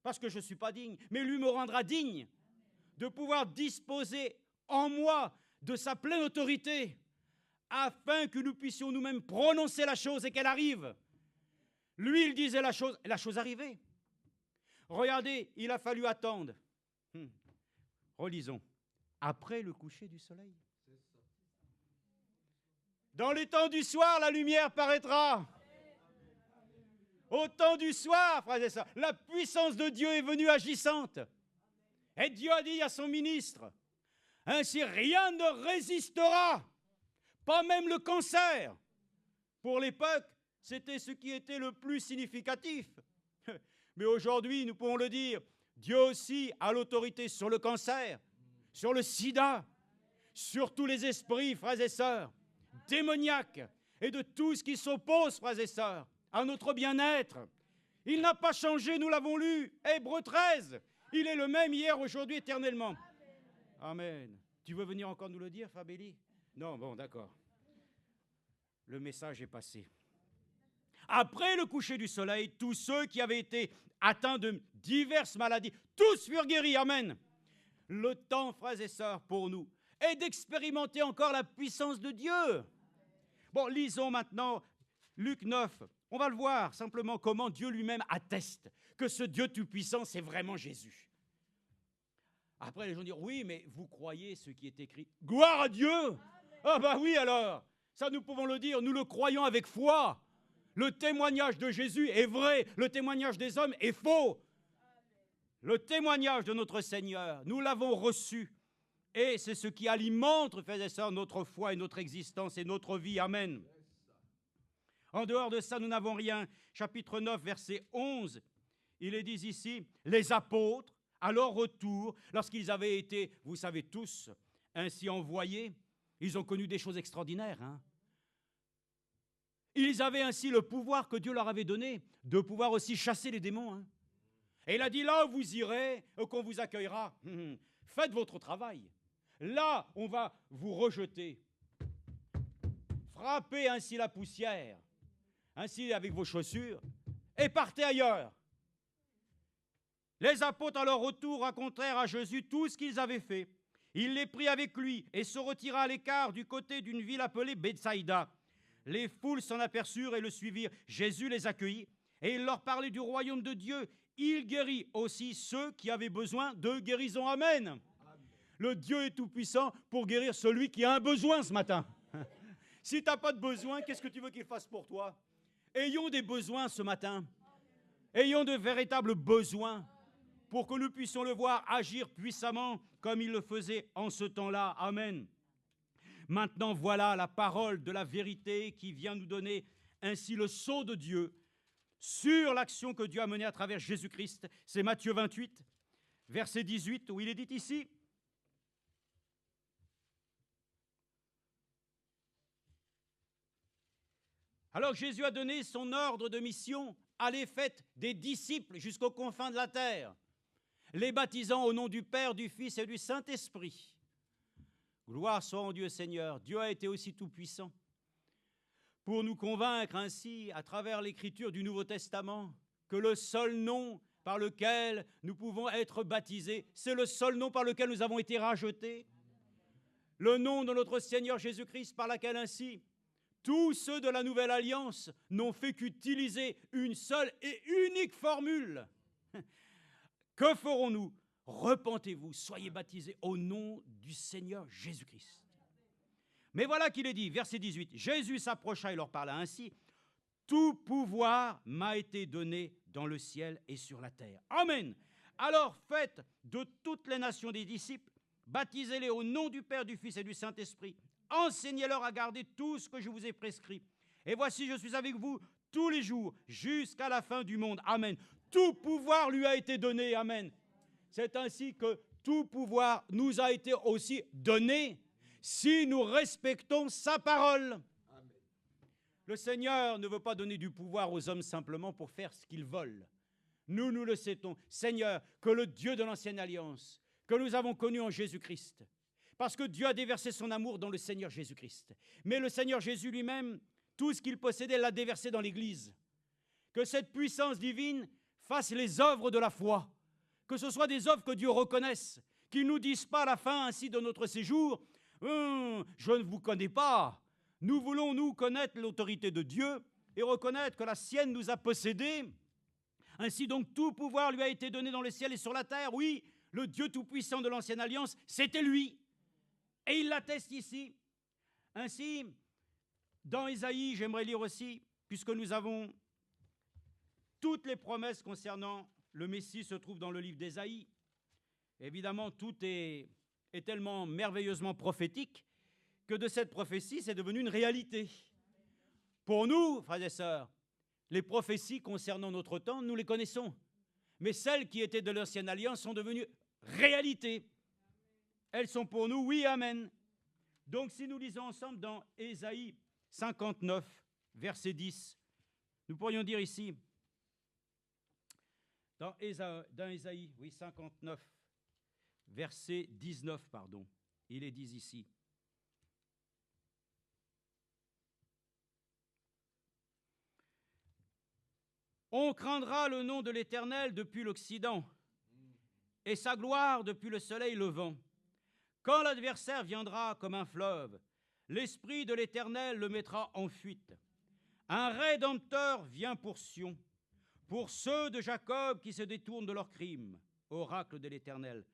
parce que je ne suis pas digne, mais lui me rendra digne de pouvoir disposer en moi de sa pleine autorité, afin que nous puissions nous-mêmes prononcer la chose et qu'elle arrive. Lui, il disait la chose arrivait. Regardez, il a fallu attendre. Relisons. Après le coucher du soleil. Dans les temps du soir, la lumière paraîtra. Au temps du soir, frères et sœurs, la puissance de Dieu est venue agissante. Et Dieu a dit à son ministre, Ainsi, rien ne résistera, pas même le cancer. Pour l'époque, c'était ce qui était le plus significatif. Mais aujourd'hui, nous pouvons le dire, Dieu aussi a l'autorité sur le cancer, sur le sida, sur tous les esprits, frères et sœurs, démoniaques, et de tout ce qui s'oppose, frères et sœurs, à notre bien-être. Il n'a pas changé, nous l'avons lu, Hébreux 13. Il est le même hier, aujourd'hui, éternellement. Amen. Tu veux venir encore nous le dire, Fabélie? Non, bon, d'accord. Le message est passé. Après le coucher du soleil, tous ceux qui avaient été atteints de diverses maladies, tous furent guéris. Amen. Le temps, frères et sœurs, pour nous, est d'expérimenter encore la puissance de Dieu. Bon, lisons maintenant Luc 9. On va le voir simplement comment Dieu lui-même atteste que ce Dieu tout-puissant, c'est vraiment Jésus. Après, les gens diront, oui, mais vous croyez ce qui est écrit. Gloire à Dieu! Ah bah oui alors! Ça, nous pouvons le dire, nous le croyons avec foi. Le témoignage de Jésus est vrai, le témoignage des hommes est faux. Le témoignage de notre Seigneur, nous l'avons reçu. Et c'est ce qui alimente, frères et sœurs, notre foi et notre existence et notre vie. Amen. En dehors de ça, nous n'avons rien. Chapitre 9, verset 11, il est dit ici, les apôtres, à leur retour, lorsqu'ils avaient été, vous savez tous, ainsi envoyés, ils ont connu des choses extraordinaires. Ils avaient ainsi le pouvoir que Dieu leur avait donné, de pouvoir aussi chasser les démons. Et il a dit, là où vous irez, qu'on vous accueillera, faites votre travail. Là, on va vous rejeter. Frappez ainsi la poussière, ainsi avec vos chaussures, et partez ailleurs. Les apôtres, à leur retour, racontèrent à Jésus tout ce qu'ils avaient fait. Il les prit avec lui et se retira à l'écart du côté d'une ville appelée Bethsaïda. Les foules s'en aperçurent et le suivirent. Jésus les accueillit et il leur parlait du royaume de Dieu. Il guérit aussi ceux qui avaient besoin de guérison. Amen. Amen. Le Dieu est tout-puissant pour guérir celui qui a un besoin ce matin. Si tu n'as pas de besoin, qu'est-ce que tu veux qu'il fasse pour toi? Ayons des besoins ce matin. Ayons de véritables besoins pour que nous puissions le voir agir puissamment comme il le faisait en ce temps-là. Amen. Maintenant, voilà la parole de la vérité qui vient nous donner ainsi le sceau de Dieu sur l'action que Dieu a menée à travers Jésus-Christ. C'est Matthieu 28, verset 18, où il est dit ici, alors Jésus a donné son ordre de mission, allez faites des disciples jusqu'aux confins de la terre, les baptisant au nom du Père, du Fils et du Saint-Esprit. Gloire soit en Dieu Seigneur. Dieu a été aussi tout-puissant pour nous convaincre ainsi, à travers l'écriture du Nouveau Testament, que le seul nom par lequel nous pouvons être baptisés, c'est le seul nom par lequel nous avons été rachetés. Le nom de notre Seigneur Jésus-Christ, par lequel ainsi tous ceux de la Nouvelle Alliance n'ont fait qu'utiliser une seule et unique formule. Que ferons-nous? Repentez-vous, soyez baptisés au nom du Seigneur Jésus-Christ. Mais voilà qu'il est dit, verset 18, Jésus s'approcha et leur parla ainsi, tout pouvoir m'a été donné dans le ciel et sur la terre. Amen. Alors faites de toutes les nations des disciples, baptisez-les au nom du Père, du Fils et du Saint-Esprit, enseignez-leur à garder tout ce que je vous ai prescrit. Et voici, je suis avec vous tous les jours jusqu'à la fin du monde. Amen. Tout pouvoir lui a été donné. Amen. C'est ainsi que tout pouvoir nous a été aussi donné si nous respectons sa parole. Amen. Le Seigneur ne veut pas donner du pouvoir aux hommes simplement pour faire ce qu'ils veulent. Nous le savons. Seigneur, que le Dieu de l'ancienne alliance, que nous avons connu en Jésus-Christ, parce que Dieu a déversé son amour dans le Seigneur Jésus-Christ. Mais le Seigneur Jésus lui-même, tout ce qu'il possédait, l'a déversé dans l'Église. Que cette puissance divine fasse les œuvres de la foi. Que ce soit des œuvres que Dieu reconnaisse, qu'il ne nous dise pas à la fin ainsi de notre séjour, je ne vous connais pas. Nous voulons, nous, connaître l'autorité de Dieu et reconnaître que la sienne nous a possédés. Ainsi donc, tout pouvoir lui a été donné dans le ciel et sur la terre. Oui, le Dieu tout-puissant de l'ancienne alliance, c'était lui. Et il l'atteste ici. Ainsi, dans Ésaïe, j'aimerais lire aussi, puisque nous avons toutes les promesses concernant le Messie se trouvent dans le livre d'Ésaïe. Évidemment, tout est est tellement merveilleusement prophétique que de cette prophétie, c'est devenu une réalité. Pour nous, frères et sœurs, les prophéties concernant notre temps, nous les connaissons. Mais celles qui étaient de l'ancienne alliance sont devenues réalité. Elles sont pour nous, oui, amen. Donc si nous lisons ensemble dans Ésaïe 59, verset 10, nous pourrions dire ici, dans Ésaïe, oui, 59, verset 19, pardon, il est dit ici. On craindra le nom de l'Éternel depuis l'Occident et sa gloire depuis le soleil levant. Quand l'adversaire viendra comme un fleuve, l'Esprit de l'Éternel le mettra en fuite. Un Rédempteur vient pour Sion, pour ceux de Jacob qui se détournent de leurs crimes. Oracle de l'Éternel.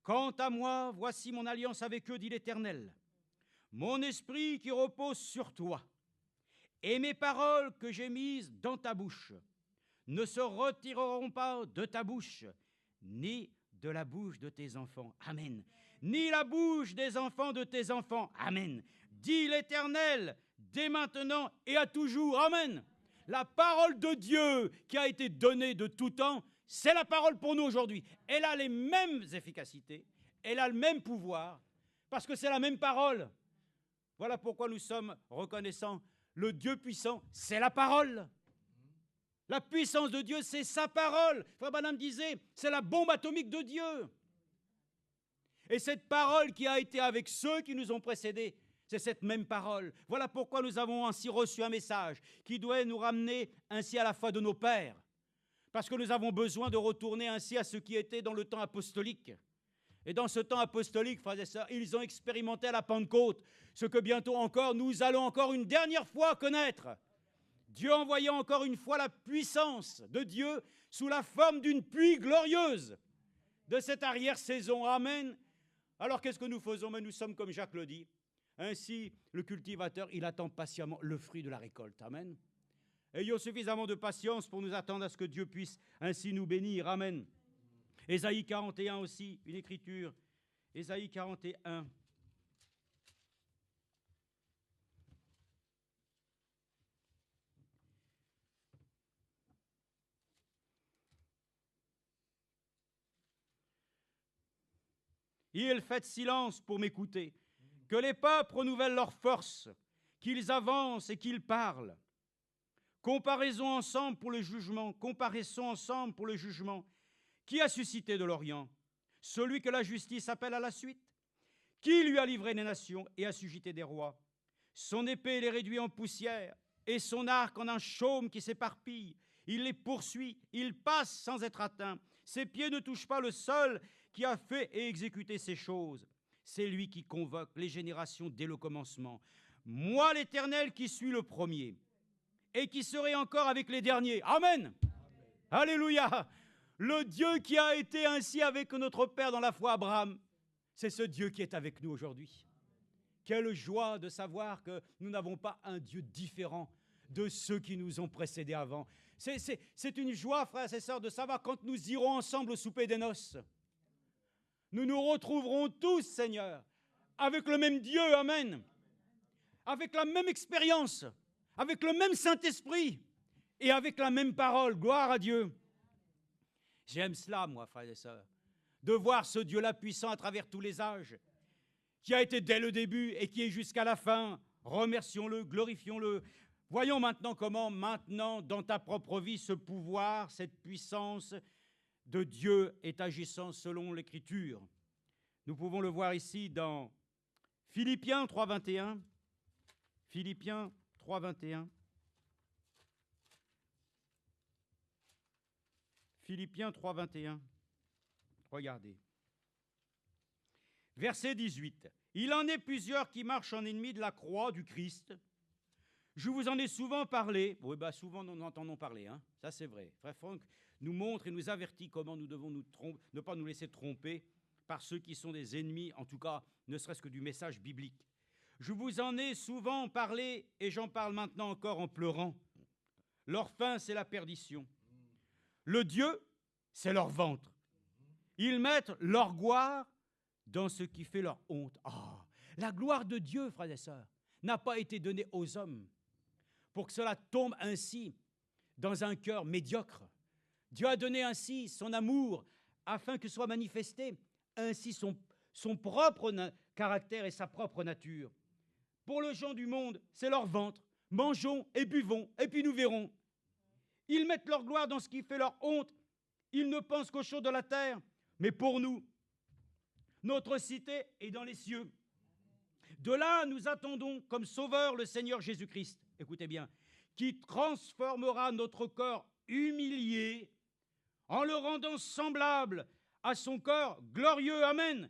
Quant à moi, voici mon alliance avec eux, dit l'Éternel. Mon esprit qui repose sur toi, et mes paroles que j'ai mises dans ta bouche ne se retireront pas de ta bouche, ni de la bouche de tes enfants. Amen. Ni la bouche des enfants de tes enfants. Amen. Dit l'Éternel, dès maintenant et à toujours. Amen. La parole de Dieu qui a été donnée de tout temps, c'est la parole pour nous aujourd'hui. Elle a les mêmes efficacités, elle a le même pouvoir, parce que c'est la même parole. Voilà pourquoi nous sommes reconnaissants. Le Dieu puissant, c'est la parole. La puissance de Dieu, c'est sa parole. Frère Branham disait, c'est la bombe atomique de Dieu. Et cette parole qui a été avec ceux qui nous ont précédés, c'est cette même parole. Voilà pourquoi nous avons ainsi reçu un message qui doit nous ramener ainsi à la foi de nos pères. Parce que nous avons besoin de retourner ainsi à ce qui était dans le temps apostolique. Et dans ce temps apostolique, frères et sœurs, ils ont expérimenté à la Pentecôte ce que bientôt encore, nous allons encore une dernière fois connaître. Dieu envoyait encore une fois la puissance de Dieu sous la forme d'une pluie glorieuse de cette arrière-saison. Amen. Alors qu'est-ce que nous faisons? Mais nous sommes comme Jacques le dit. Ainsi, le cultivateur, il attend patiemment le fruit de la récolte. Amen. Ayons suffisamment de patience pour nous attendre à ce que Dieu puisse ainsi nous bénir. Amen. Ésaïe 41 aussi, une écriture. Ésaïe 41. Ils faites silence pour m'écouter, que les peuples renouvellent leur force, qu'ils avancent et qu'ils parlent. Comparaison ensemble pour le jugement, comparaissons ensemble pour le jugement. Qui a suscité de l'Orient? Celui que la justice appelle à la suite. Qui lui a livré les nations et assujetti des rois? Son épée les réduit en poussière et son arc en un chaume qui s'éparpille. Il les poursuit, il passe sans être atteint. Ses pieds ne touchent pas le sol qui a fait et exécuté ces choses. C'est lui qui convoque les générations dès le commencement. Moi, l'Éternel, qui suis le premier et qui serai encore avec les derniers. Amen. Amen. Alléluia. Le Dieu qui a été ainsi avec notre Père dans la foi Abraham, c'est ce Dieu qui est avec nous aujourd'hui. Quelle joie de savoir que nous n'avons pas un Dieu différent de ceux qui nous ont précédés avant. C'est une joie, frères et sœurs, de savoir quand nous irons ensemble au souper des noces. Nous nous retrouverons tous, Seigneur, avec le même Dieu, amen, avec la même expérience, avec le même Saint-Esprit et avec la même parole, gloire à Dieu. J'aime cela, moi, frères et sœurs, de voir ce Dieu-là puissant à travers tous les âges, qui a été dès le début et qui est jusqu'à la fin. Remercions-le, glorifions-le. Voyons maintenant comment, maintenant, dans ta propre vie, ce pouvoir, cette puissance de Dieu est agissant selon l'Écriture. Nous pouvons le voir ici dans Philippiens 3.21. Philippiens 3.21. Philippiens 3.21. Regardez. Verset 18. Il en est plusieurs qui marchent en ennemis de la croix du Christ. Je vous en ai souvent parlé. Oui, souvent nous en entendons parler. Ça, c'est vrai. Frère Franck nous montre et nous avertit comment nous devons ne pas nous laisser tromper par ceux qui sont des ennemis, en tout cas, ne serait-ce que du message biblique. Je vous en ai souvent parlé et j'en parle maintenant encore en pleurant. Leur fin, c'est la perdition. Le Dieu, c'est leur ventre. Ils mettent leur gloire dans ce qui fait leur honte. Ah, la gloire de Dieu, frères et sœurs, n'a pas été donnée aux hommes pour que cela tombe ainsi dans un cœur médiocre. Dieu a donné ainsi son amour afin que soit manifesté ainsi son propre caractère et sa propre nature. Pour les gens du monde, c'est leur ventre. Mangeons et buvons, et puis nous verrons. Ils mettent leur gloire dans ce qui fait leur honte. Ils ne pensent qu'aux choses de la terre. Mais pour nous, notre cité est dans les cieux. De là, nous attendons comme sauveur le Seigneur Jésus-Christ. Écoutez bien, qui transformera notre corps humilié en le rendant semblable à son corps glorieux. Amen.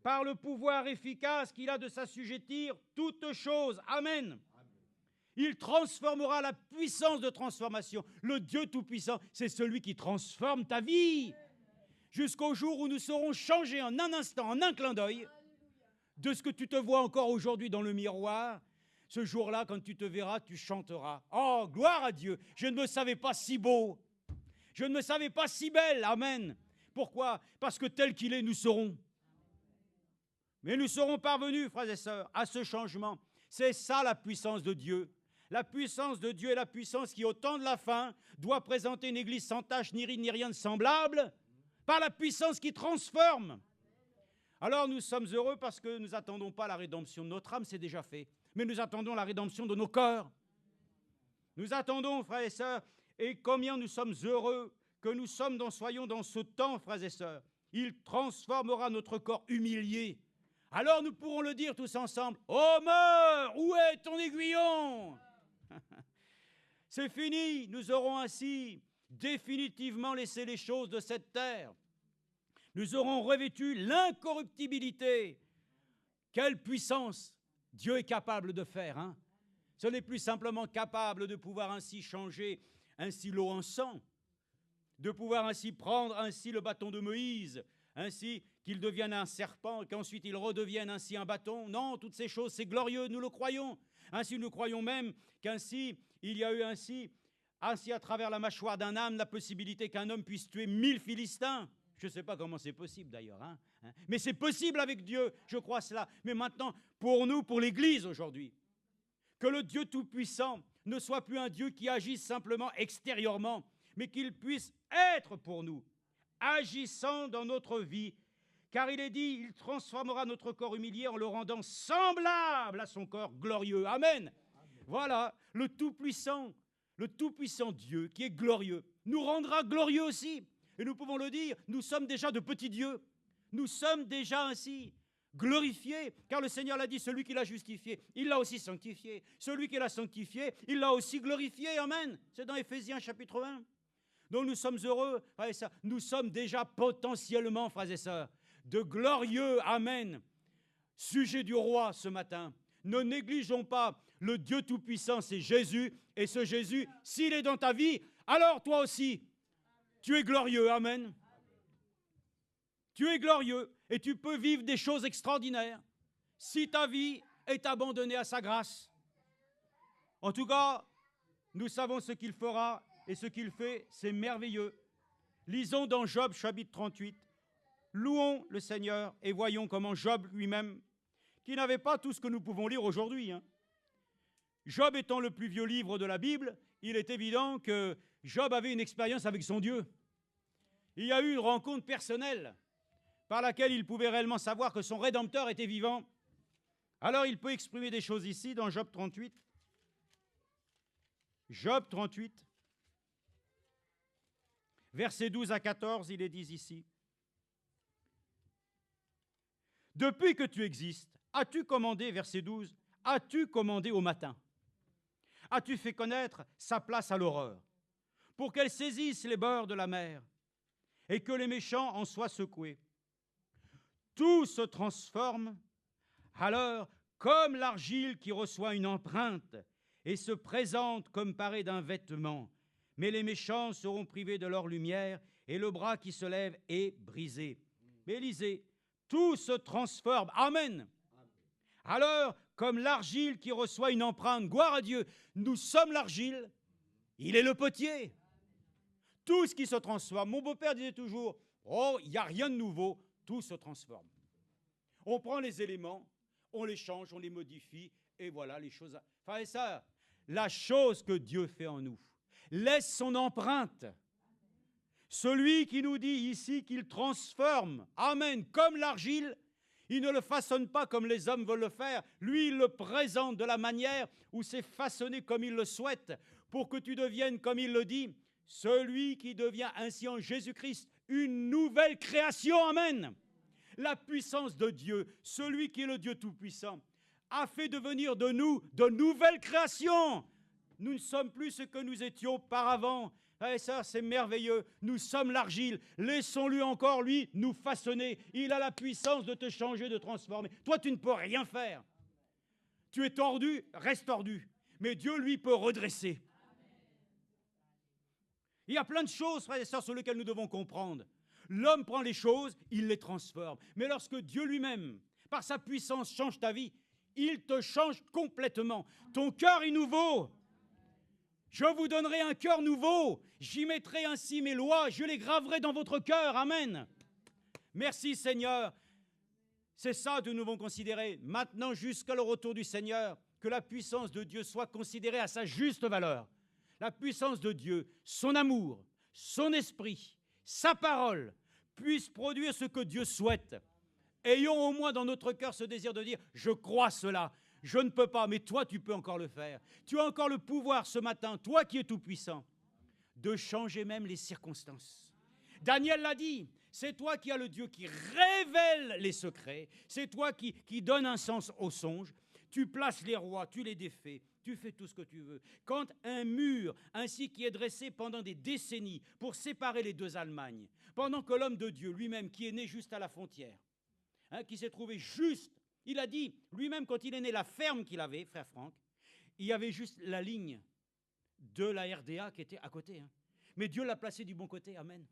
Par le pouvoir efficace qu'il a de s'assujettir toutes choses. Amen. Il transformera la puissance de transformation. Le Dieu Tout-Puissant, c'est celui qui transforme ta vie. Jusqu'au jour où nous serons changés en un instant, en un clin d'œil, de ce que tu te vois encore aujourd'hui dans le miroir. Ce jour-là, quand tu te verras, tu chanteras. Oh, gloire à Dieu, je ne me savais pas si beau. Je ne me savais pas si belle. Amen. Pourquoi? Parce que tel qu'il est, nous serons. Mais nous serons parvenus, frères et sœurs, à ce changement. C'est ça la puissance de Dieu. La puissance de Dieu est la puissance qui, au temps de la fin, doit présenter une église sans tache, ni ride, ni rien de semblable, par la puissance qui transforme. Alors nous sommes heureux parce que nous n'attendons pas la rédemption de notre âme, c'est déjà fait. Mais nous attendons la rédemption de nos cœurs. Nous attendons, frères et sœurs, et combien nous sommes heureux que nous soyons dans ce temps, frères et sœurs. Il transformera notre corps humilié. Alors nous pourrons le dire tous ensemble, « Ô mort, où est ton aiguillon ?» C'est fini, nous aurons ainsi définitivement laissé les choses de cette terre. Nous aurons revêtu l'incorruptibilité. Quelle puissance Dieu est capable de faire, hein? Ce n'est plus simplement capable de pouvoir ainsi changer ainsi l'eau en sang, de pouvoir ainsi prendre ainsi le bâton de Moïse, ainsi qu'il devienne un serpent, qu'ensuite il redevienne ainsi un bâton. Non, toutes ces choses, c'est glorieux, nous le croyons. Ainsi, nous croyons même qu'ainsi, il y a eu ainsi à travers la mâchoire d'un âne, la possibilité qu'un homme puisse tuer 1000 Philistins. Je ne sais pas comment c'est possible d'ailleurs, hein. Mais c'est possible avec Dieu, je crois cela. Mais maintenant, pour nous, pour l'Église aujourd'hui, que le Dieu Tout-Puissant ne soit plus un Dieu qui agisse simplement extérieurement, mais qu'il puisse être pour nous, agissant dans notre vie. Car il est dit, il transformera notre corps humilié en le rendant semblable à son corps glorieux. Amen. Voilà, le Tout-Puissant Dieu qui est glorieux, nous rendra glorieux aussi. Et nous pouvons le dire, nous sommes déjà de petits dieux. Nous sommes déjà ainsi glorifiés, car le Seigneur l'a dit, celui qui l'a justifié, il l'a aussi sanctifié. Celui qui l'a sanctifié, il l'a aussi glorifié. Amen. C'est dans Éphésiens chapitre 1. Donc nous sommes heureux, frères et sœurs. Nous sommes déjà potentiellement, frères et sœurs, de glorieux, amen, sujet du roi ce matin. Ne négligeons pas le Dieu Tout-Puissant, c'est Jésus. Et ce Jésus, s'il est dans ta vie, alors toi aussi, tu es glorieux, amen. Tu es glorieux et tu peux vivre des choses extraordinaires si ta vie est abandonnée à sa grâce. En tout cas, nous savons ce qu'il fera et ce qu'il fait, c'est merveilleux. Lisons dans Job chapitre 38. Louons le Seigneur et voyons comment Job lui-même, qui n'avait pas tout ce que nous pouvons lire aujourd'hui, hein. Job étant le plus vieux livre de la Bible, il est évident que Job avait une expérience avec son Dieu. Il y a eu une rencontre personnelle par laquelle il pouvait réellement savoir que son Rédempteur était vivant. Alors il peut exprimer des choses ici dans Job 38. Job 38, versets 12 à 14, il est dit ici. Depuis que tu existes, as-tu commandé, verset 12, as-tu commandé au matin? As-tu fait connaître sa place à l'aurore, pour qu'elle saisisse les bords de la mer et que les méchants en soient secoués? Tout se transforme alors comme l'argile qui reçoit une empreinte et se présente comme parée d'un vêtement. Mais les méchants seront privés de leur lumière et le bras qui se lève est brisé. Mais lisez, tout se transforme. Amen. Alors, comme l'argile qui reçoit une empreinte, gloire à Dieu, nous sommes l'argile, il est le potier. Tout ce qui se transforme. Mon beau-père disait toujours, oh, il n'y a rien de nouveau, tout se transforme. On prend les éléments, on les change, on les modifie, et voilà les choses. Frères et sœurs, la chose que Dieu fait en nous laisse son empreinte. Celui qui nous dit ici qu'il transforme, amen, comme l'argile, il ne le façonne pas comme les hommes veulent le faire. Lui, il le présente de la manière où c'est façonné comme il le souhaite, pour que tu deviennes, comme il le dit, celui qui devient ainsi en Jésus-Christ une nouvelle création, amen. La puissance de Dieu, celui qui est le Dieu Tout-Puissant, a fait devenir de nous de nouvelles créations. Nous ne sommes plus ce que nous étions auparavant. Et ça, c'est merveilleux. Nous sommes l'argile. Laissons-lui encore, lui, nous façonner. Il a la puissance de te changer, de transformer. Toi, tu ne peux rien faire. Tu es tordu, reste tordu. Mais Dieu, lui, peut redresser. Il y a plein de choses, frères et sœurs, sur lesquelles nous devons comprendre. L'homme prend les choses, il les transforme. Mais lorsque Dieu lui-même, par sa puissance, change ta vie, il te change complètement. Ton cœur est nouveau. Je vous donnerai un cœur nouveau. J'y mettrai ainsi mes lois. Je les graverai dans votre cœur. Amen. Merci Seigneur. C'est ça que nous devons considérer. Maintenant, jusqu'à le retour du Seigneur, que la puissance de Dieu soit considérée à sa juste valeur. La puissance de Dieu, son amour, son esprit, sa parole, puisse produire ce que Dieu souhaite. Ayons au moins dans notre cœur ce désir de dire « Je crois cela ». Je ne peux pas, mais toi, tu peux encore le faire. Tu as encore le pouvoir ce matin, toi qui es tout-puissant, de changer même les circonstances. Daniel l'a dit, c'est toi qui as le Dieu qui révèle les secrets, c'est toi qui donne un sens aux songes. Tu places les rois, tu les défais, tu fais tout ce que tu veux. Quand un mur ainsi qui est dressé pendant des décennies pour séparer les deux Allemagnes, pendant que l'homme de Dieu lui-même qui est né juste à la frontière, qui s'est trouvé juste, il a dit, lui-même, quand il est né, la ferme qu'il avait, frère Franck, il y avait juste la ligne de la RDA qui était à côté. Mais Dieu l'a placé du bon côté, amen.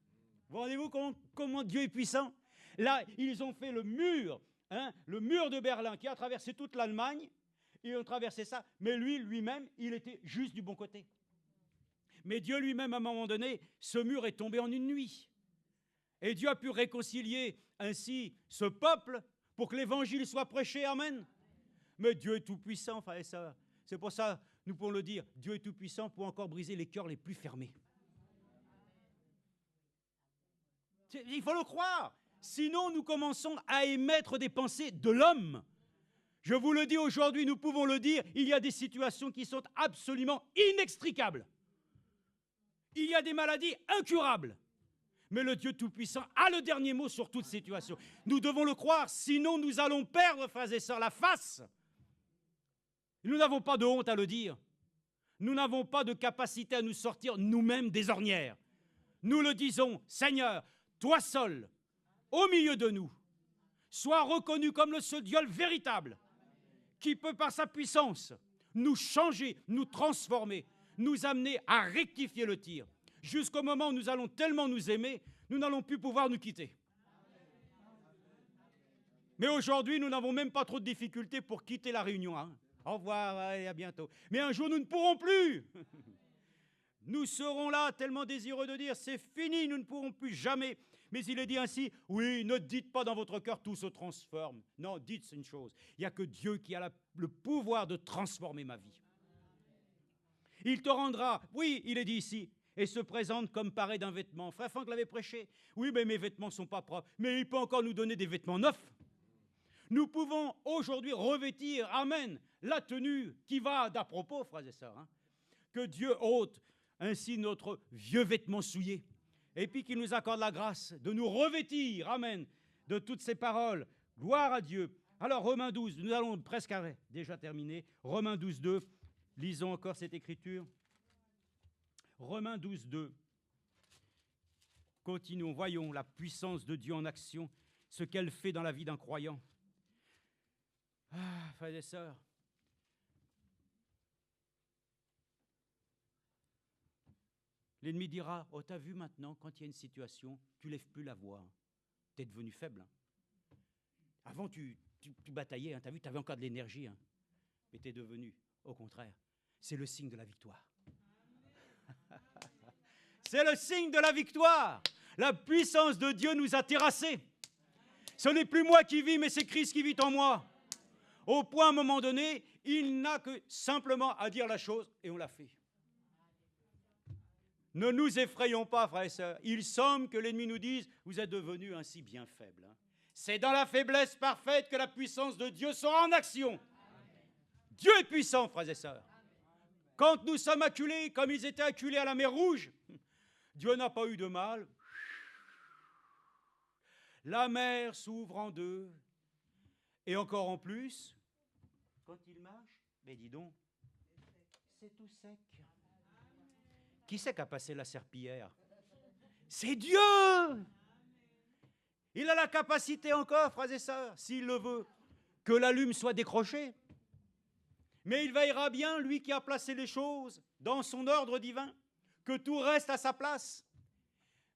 Vous rendez-vous comment Dieu est puissant? Là, ils ont fait le mur de Berlin qui a traversé toute l'Allemagne, ils ont traversé ça, mais lui-même, il était juste du bon côté. Mais Dieu lui-même, à un moment donné, ce mur est tombé en une nuit. Et Dieu a pu réconcilier ainsi ce peuple pour que l'évangile soit prêché, amen. Mais Dieu est tout-puissant, frères et sœurs. C'est pour ça, nous pouvons le dire, Dieu est tout-puissant pour encore briser les cœurs les plus fermés. Il faut le croire. Sinon, nous commençons à émettre des pensées de l'homme. Je vous le dis aujourd'hui, nous pouvons le dire, il y a des situations qui sont absolument inextricables. Il y a des maladies incurables. Mais le Dieu Tout-Puissant a le dernier mot sur toute situation. Nous devons le croire, sinon nous allons perdre, frères et sœurs, la face. Nous n'avons pas de honte à le dire. Nous n'avons pas de capacité à nous sortir nous-mêmes des ornières. Nous le disons, Seigneur, toi seul, au milieu de nous, sois reconnu comme le seul Dieu véritable, qui peut par sa puissance nous changer, nous transformer, nous amener à rectifier le tir. Jusqu'au moment où nous allons tellement nous aimer, nous n'allons plus pouvoir nous quitter. Mais aujourd'hui, nous n'avons même pas trop de difficultés pour quitter la réunion. Au revoir et à bientôt. Mais un jour, nous ne pourrons plus. Nous serons là tellement désireux de dire, c'est fini, nous ne pourrons plus jamais. Mais il est dit ainsi, oui, ne dites pas dans votre cœur, tout se transforme. Non, dites une chose, il n'y a que Dieu qui a le pouvoir de transformer ma vie. Il te rendra, oui, il est dit ici, et se présente comme paré d'un vêtement. Frère Franck l'avait prêché. Oui, mais mes vêtements ne sont pas propres. Mais il peut encore nous donner des vêtements neufs. Nous pouvons aujourd'hui revêtir, amen, la tenue qui va d'à propos, frères et sœurs. Que Dieu ôte ainsi notre vieux vêtement souillé. Et puis qu'il nous accorde la grâce de nous revêtir, amen, de toutes ces paroles. Gloire à Dieu. Alors, Romains 12, nous allons presque déjà terminer. Romains 12, 2. Lisons encore cette écriture. Romains 12, 2. Continuons, voyons la puissance de Dieu en action, ce qu'elle fait dans la vie d'un croyant. Ah, frères et sœurs, l'ennemi dira, oh, t'as vu maintenant, quand il y a une situation, tu ne lèves plus la voix. Tu es devenu faible. Avant, tu bataillais, t'as vu, tu avais encore de l'énergie. Mais tu es devenu, au contraire, c'est le signe de la victoire. C'est le signe de la victoire. La puissance de Dieu nous a terrassés. Ce n'est plus moi qui vis, mais c'est Christ qui vit en moi. Au point, à un moment donné, il n'a que simplement à dire la chose et on l'a fait. Ne nous effrayons pas, frères et sœurs. Il semble que l'ennemi nous dise, vous êtes devenus ainsi bien faibles. C'est dans la faiblesse parfaite que la puissance de Dieu sera en action. Dieu est puissant, frères et sœurs. Quand nous sommes acculés, comme ils étaient acculés à la mer Rouge, Dieu n'a pas eu de mal. La mer s'ouvre en deux. Et encore en plus, quand il marche, mais dis donc, c'est tout sec. Qui c'est qui a passé la serpillière? C'est Dieu! Il a la capacité encore, frères et sœurs, s'il le veut, que la lume soit décrochée. Mais il veillera bien, lui qui a placé les choses dans son ordre divin, que tout reste à sa place.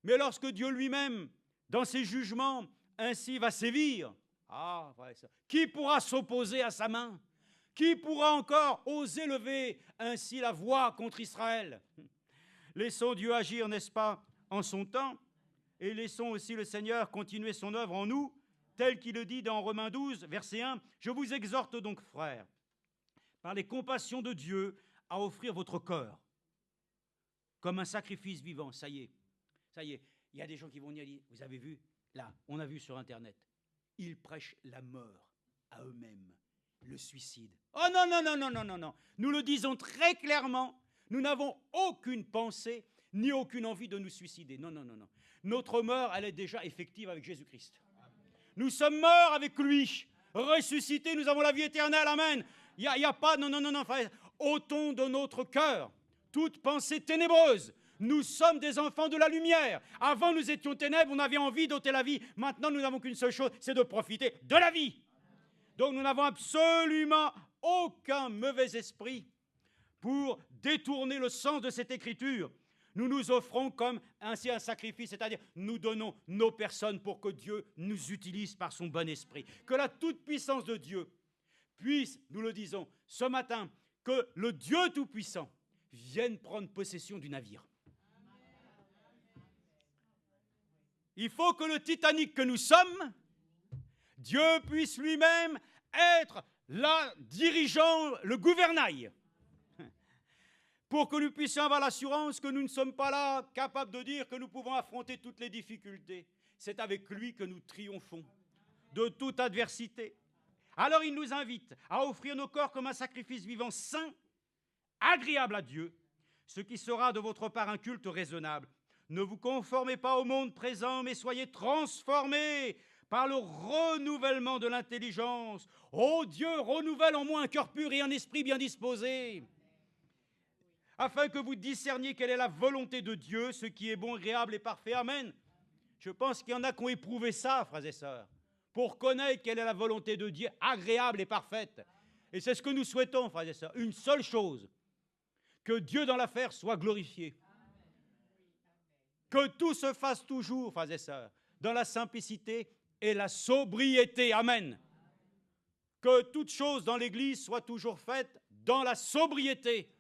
Mais lorsque Dieu lui-même, dans ses jugements, ainsi va sévir, ah, frères et sœurs, qui pourra s'opposer à sa main? Qui pourra encore oser lever ainsi la voix contre Israël? Laissons Dieu agir, n'est-ce pas, en son temps, et laissons aussi le Seigneur continuer son œuvre en nous, tel qu'il le dit dans Romains 12, verset 1. Je vous exhorte donc, frères, par les compassions de Dieu, à offrir votre corps comme un sacrifice vivant. Ça y est, il y a des gens qui vont dire, vous avez vu, là, on a vu sur Internet, ils prêchent la mort à eux-mêmes, le suicide. Oh non, non, non, non, non, non, non. Nous le disons très clairement, nous n'avons aucune pensée, ni aucune envie de nous suicider. Non, non, non, non. Notre mort, elle est déjà effective avec Jésus-Christ. Nous sommes morts avec lui, ressuscités, nous avons la vie éternelle, amen. Il n'y a pas, non, non, non, non, frère, ôtons de notre cœur toute pensée ténébreuse. Nous sommes des enfants de la lumière. Avant, nous étions ténèbres, on avait envie d'ôter la vie. Maintenant, nous n'avons qu'une seule chose, c'est de profiter de la vie. Donc, nous n'avons absolument aucun mauvais esprit pour détourner le sens de cette écriture. Nous nous offrons comme ainsi un sacrifice, c'est-à-dire nous donnons nos personnes pour que Dieu nous utilise par son bon esprit. Que la toute-puissance de Dieu puisse, nous le disons ce matin, que le Dieu Tout-Puissant vienne prendre possession du navire. Il faut que le Titanic que nous sommes, Dieu puisse lui-même être là, dirigeant le gouvernail, pour que nous puissions avoir l'assurance que nous ne sommes pas là capables de dire que nous pouvons affronter toutes les difficultés. C'est avec lui que nous triomphons de toute adversité. Alors il nous invite à offrir nos corps comme un sacrifice vivant saint, agréable à Dieu, ce qui sera de votre part un culte raisonnable. Ne vous conformez pas au monde présent, mais soyez transformés par le renouvellement de l'intelligence. Ô Dieu, renouvelle en moi un cœur pur et un esprit bien disposé, afin que vous discerniez quelle est la volonté de Dieu, ce qui est bon, agréable et parfait. Amen. Je pense qu'il y en a qui ont éprouvé ça, frères et sœurs, pour connaître quelle est la volonté de Dieu, agréable et parfaite. Et c'est ce que nous souhaitons, frères et sœurs. Une seule chose, que Dieu dans l'affaire soit glorifié. Que tout se fasse toujours, frères et sœurs, dans la simplicité et la sobriété. Amen. Que toute chose dans l'Église soit toujours faite dans la sobriété,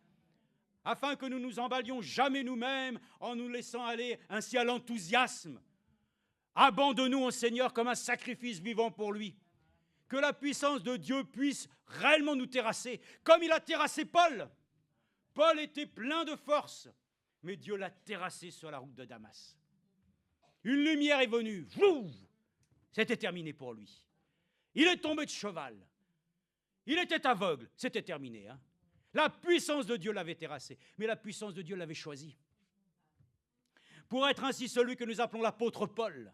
afin que nous nous emballions jamais nous-mêmes en nous laissant aller ainsi à l'enthousiasme. Abandonnons au Seigneur comme un sacrifice vivant pour lui. Que la puissance de Dieu puisse réellement nous terrasser, comme il a terrassé Paul. Paul était plein de force, mais Dieu l'a terrassé sur la route de Damas. Une lumière est venue, c'était terminé pour lui. Il est tombé de cheval. Il était aveugle, c'était terminé. La puissance de Dieu l'avait terrassé, mais la puissance de Dieu l'avait choisi. Pour être ainsi celui que nous appelons l'apôtre Paul,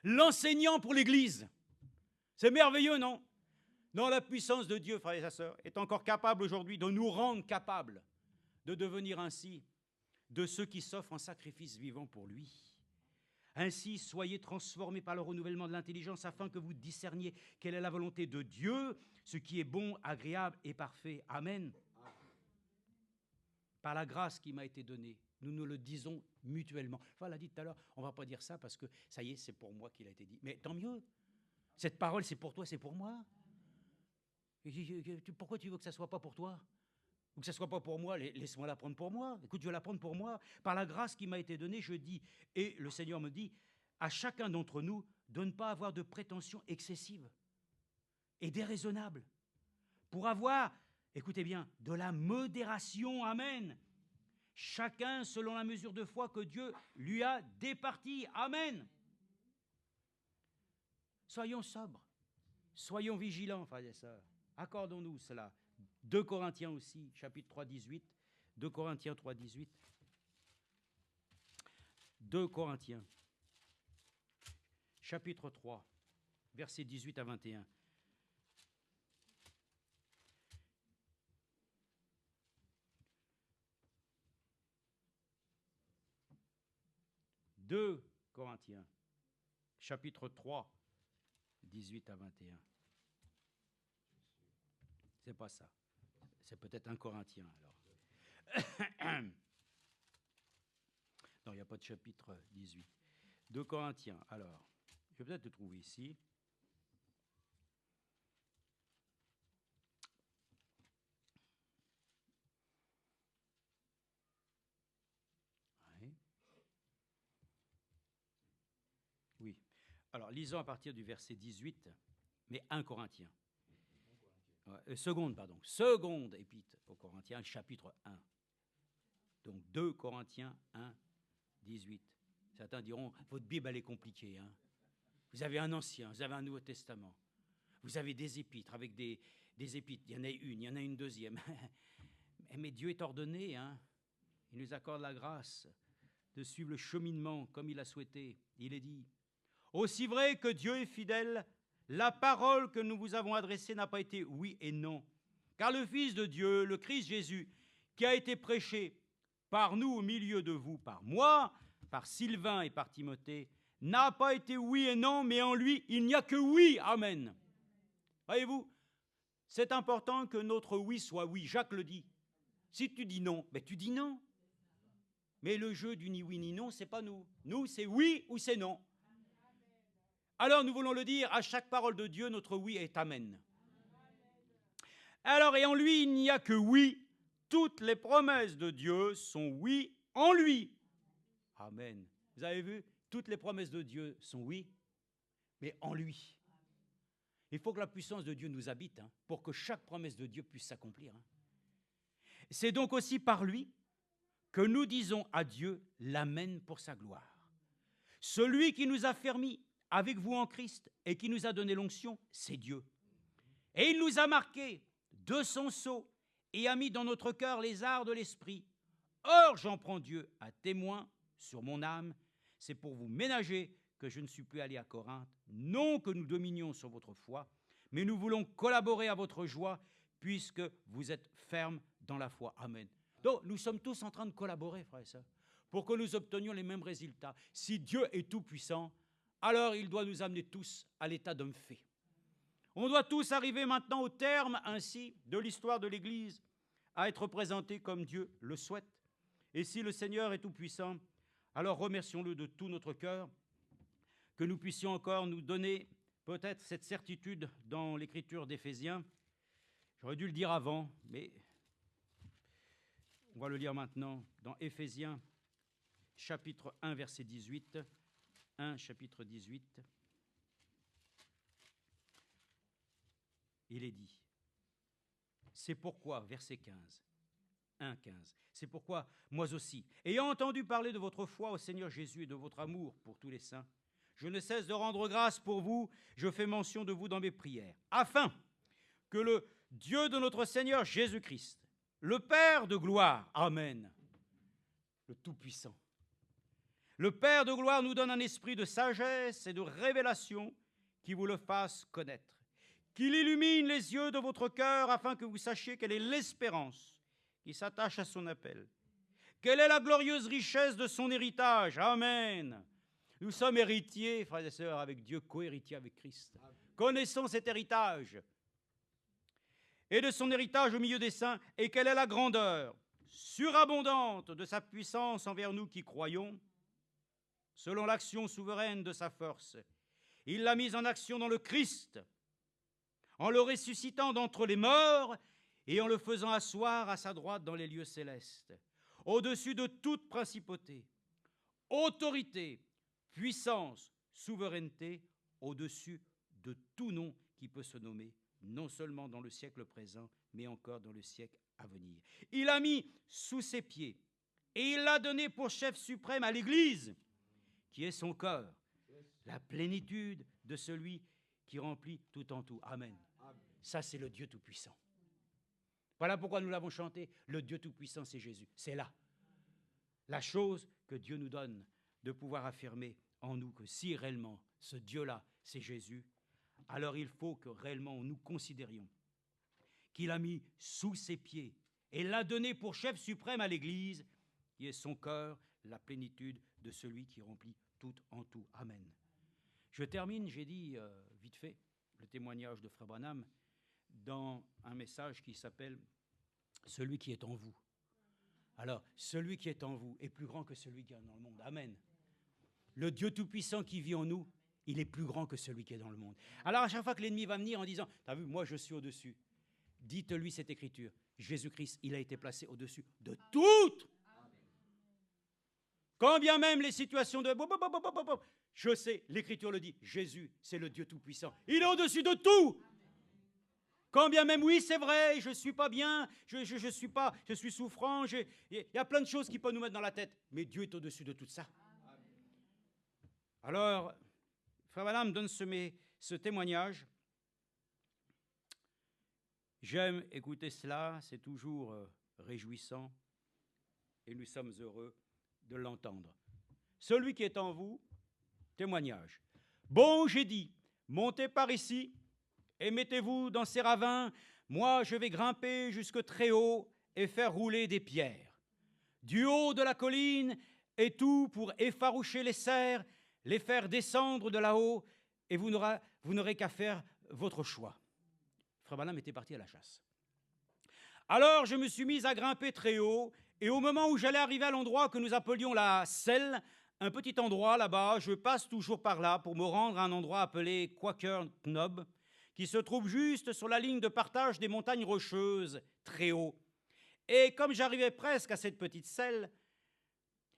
l'enseignant pour l'Église. C'est merveilleux, non? Non, la puissance de Dieu, frères et sœurs, est encore capable aujourd'hui de nous rendre capables de devenir ainsi de ceux qui s'offrent en sacrifice vivant pour lui. Ainsi, soyez transformés par le renouvellement de l'intelligence afin que vous discerniez quelle est la volonté de Dieu, ce qui est bon, agréable et parfait. Amen. Par la grâce qui m'a été donnée, nous nous le disons mutuellement. Enfin, on l'a dit tout à l'heure, on ne va pas dire ça parce que ça y est, c'est pour moi qu'il a été dit. Mais tant mieux. Cette parole, c'est pour toi, c'est pour moi. Pourquoi tu veux que ça ne soit pas pour toi? Ou que ça ne soit pas pour moi? Laisse-moi la prendre pour moi. Écoute, je vais la prendre pour moi. Par la grâce qui m'a été donnée, je dis, et le Seigneur me dit, à chacun d'entre nous de ne pas avoir de prétentions excessives et déraisonnables, pour avoir, écoutez bien, de la modération, amen. Chacun selon la mesure de foi que Dieu lui a départie, amen. Soyons sobres, soyons vigilants, frères et sœurs. Accordons-nous cela. 2 Corinthiens aussi, chapitre 3, 18. 2 Corinthiens 3, 18. 2 Corinthiens, chapitre 3, versets 18 à 21. « 2 Corinthiens, chapitre 3, 18 à 21. C'est pas ça. C'est peut-être 1 Corinthien, alors. Non, il n'y a pas de chapitre 18. 2 Corinthiens, alors. Je vais peut-être le trouver ici. Oui. Alors, lisons à partir du verset 18, mais 1 Corinthiens. Seconde épître aux Corinthiens, chapitre 1. Donc 2 Corinthiens 1, 18. Certains diront, votre Bible, elle est compliquée. Hein? Vous avez un Ancien, vous avez un Nouveau Testament. Vous avez des épîtres avec des épîtres. Il y en a une, il y en a une deuxième. Mais Dieu est ordonné. Hein? Il nous accorde la grâce de suivre le cheminement comme il a souhaité. Il est dit, aussi vrai que Dieu est fidèle, la parole que nous vous avons adressée n'a pas été oui et non. Car le Fils de Dieu, le Christ Jésus, qui a été prêché par nous au milieu de vous, par moi, par Sylvain et par Timothée, n'a pas été oui et non, mais en lui, il n'y a que oui. Amen. Voyez-vous, c'est important que notre oui soit oui. Jacques le dit. Si tu dis non, ben tu dis non. Mais le jeu du ni oui ni non, c'est pas nous. Nous, c'est oui ou c'est non. Alors, nous voulons le dire, à chaque parole de Dieu, notre oui est amen. Alors, et en lui, il n'y a que oui. Toutes les promesses de Dieu sont oui en lui. Amen. Vous avez vu, toutes les promesses de Dieu sont oui, mais en lui. Il faut que la puissance de Dieu nous habite, hein, pour que chaque promesse de Dieu puisse s'accomplir. Hein. C'est donc aussi par lui que nous disons à Dieu l'amen pour sa gloire. Celui qui nous a fermis avec vous en Christ et qui nous a donné l'onction, c'est Dieu. Et il nous a marqués de son sceau et a mis dans notre cœur les arts de l'esprit. Or, j'en prends Dieu à témoin sur mon âme. C'est pour vous ménager que je ne suis plus allé à Corinthe. Non que nous dominions sur votre foi, mais nous voulons collaborer à votre joie puisque vous êtes fermes dans la foi. Amen. Donc, nous sommes tous en train de collaborer, frères et sœurs, pour que nous obtenions les mêmes résultats. Si Dieu est tout-puissant, alors il doit nous amener tous à l'état d'homme fait. On doit tous arriver maintenant au terme ainsi de l'histoire de l'Église, à être présentés comme Dieu le souhaite. Et si le Seigneur est tout-puissant, alors remercions-le de tout notre cœur, que nous puissions encore nous donner peut-être cette certitude dans l'écriture d'Éphésiens. J'aurais dû le dire avant, mais on va le lire maintenant dans Éphésiens, chapitre 1, verset 18. 1, chapitre 18. Il est dit, c'est pourquoi, verset 15, 1, 15, c'est pourquoi, moi aussi, ayant entendu parler de votre foi au Seigneur Jésus et de votre amour pour tous les saints, je ne cesse de rendre grâce pour vous, je fais mention de vous dans mes prières, afin que le Dieu de notre Seigneur Jésus-Christ, le Père de gloire, amen, le Tout-Puissant, le Père de gloire nous donne un esprit de sagesse et de révélation qui vous le fasse connaître, qu'il illumine les yeux de votre cœur afin que vous sachiez quelle est l'espérance qui s'attache à son appel, quelle est la glorieuse richesse de son héritage, amen. Nous sommes héritiers, frères et sœurs, avec Dieu, co-héritiers avec Christ. Connaissons cet héritage et de son héritage au milieu des saints, et quelle est la grandeur surabondante de sa puissance envers nous qui croyons, selon l'action souveraine de sa force. Il l'a mise en action dans le Christ, en le ressuscitant d'entre les morts et en le faisant asseoir à sa droite dans les lieux célestes, au-dessus de toute principauté, autorité, puissance, souveraineté, au-dessus de tout nom qui peut se nommer, non seulement dans le siècle présent, mais encore dans le siècle à venir. Il a mis sous ses pieds et il l'a donné pour chef suprême à l'Église, qui est son corps, la plénitude de celui qui remplit tout en tout. Amen. Ça, c'est le Dieu Tout-Puissant. Voilà pourquoi nous l'avons chanté. Le Dieu Tout-Puissant, c'est Jésus. C'est là la chose que Dieu nous donne de pouvoir affirmer en nous que si réellement ce Dieu-là, c'est Jésus, alors il faut que réellement nous considérions qu'il a mis sous ses pieds et l'a donné pour chef suprême à l'Église, qui est son cœur, la plénitude de celui qui remplit tout en tout. Amen. Je termine, j'ai dit vite fait, le témoignage de Frère Branham dans un message qui s'appelle « Celui qui est en vous ». Alors, celui qui est en vous est plus grand que celui qui est dans le monde. Amen. Le Dieu Tout-Puissant qui vit en nous, il est plus grand que celui qui est dans le monde. Alors, à chaque fois que l'ennemi va venir en disant « T'as vu, moi je suis au-dessus », dites-lui cette écriture. Jésus-Christ, il a été placé au-dessus de toutes. Quand bien même les situations de... Je sais, l'écriture le dit, Jésus, c'est le Dieu Tout-Puissant. Il est au-dessus de tout. Quand bien même, oui, c'est vrai, je ne suis pas bien, je suis souffrant, il y a plein de choses qui peuvent nous mettre dans la tête, mais Dieu est au-dessus de tout ça. Alors, Frère Branham donne ce témoignage. J'aime écouter cela, c'est toujours réjouissant, et nous sommes heureux de l'entendre. Celui qui est en vous, témoignage. Bon, j'ai dit, montez par ici, et mettez-vous dans ces ravins, moi je vais grimper jusque très haut et faire rouler des pierres. Du haut de la colline et tout pour effaroucher les cerfs, les faire descendre de là-haut, et vous n'aurez qu'à faire votre choix. Frère Branham était parti à la chasse. Alors je me suis mis à grimper très haut, et au moment où j'allais arriver à l'endroit que nous appelions la Selle, un petit endroit là-bas, je passe toujours par là pour me rendre à un endroit appelé Quaker Knob, qui se trouve juste sur la ligne de partage des montagnes rocheuses, très haut. Et comme j'arrivais presque à cette petite selle,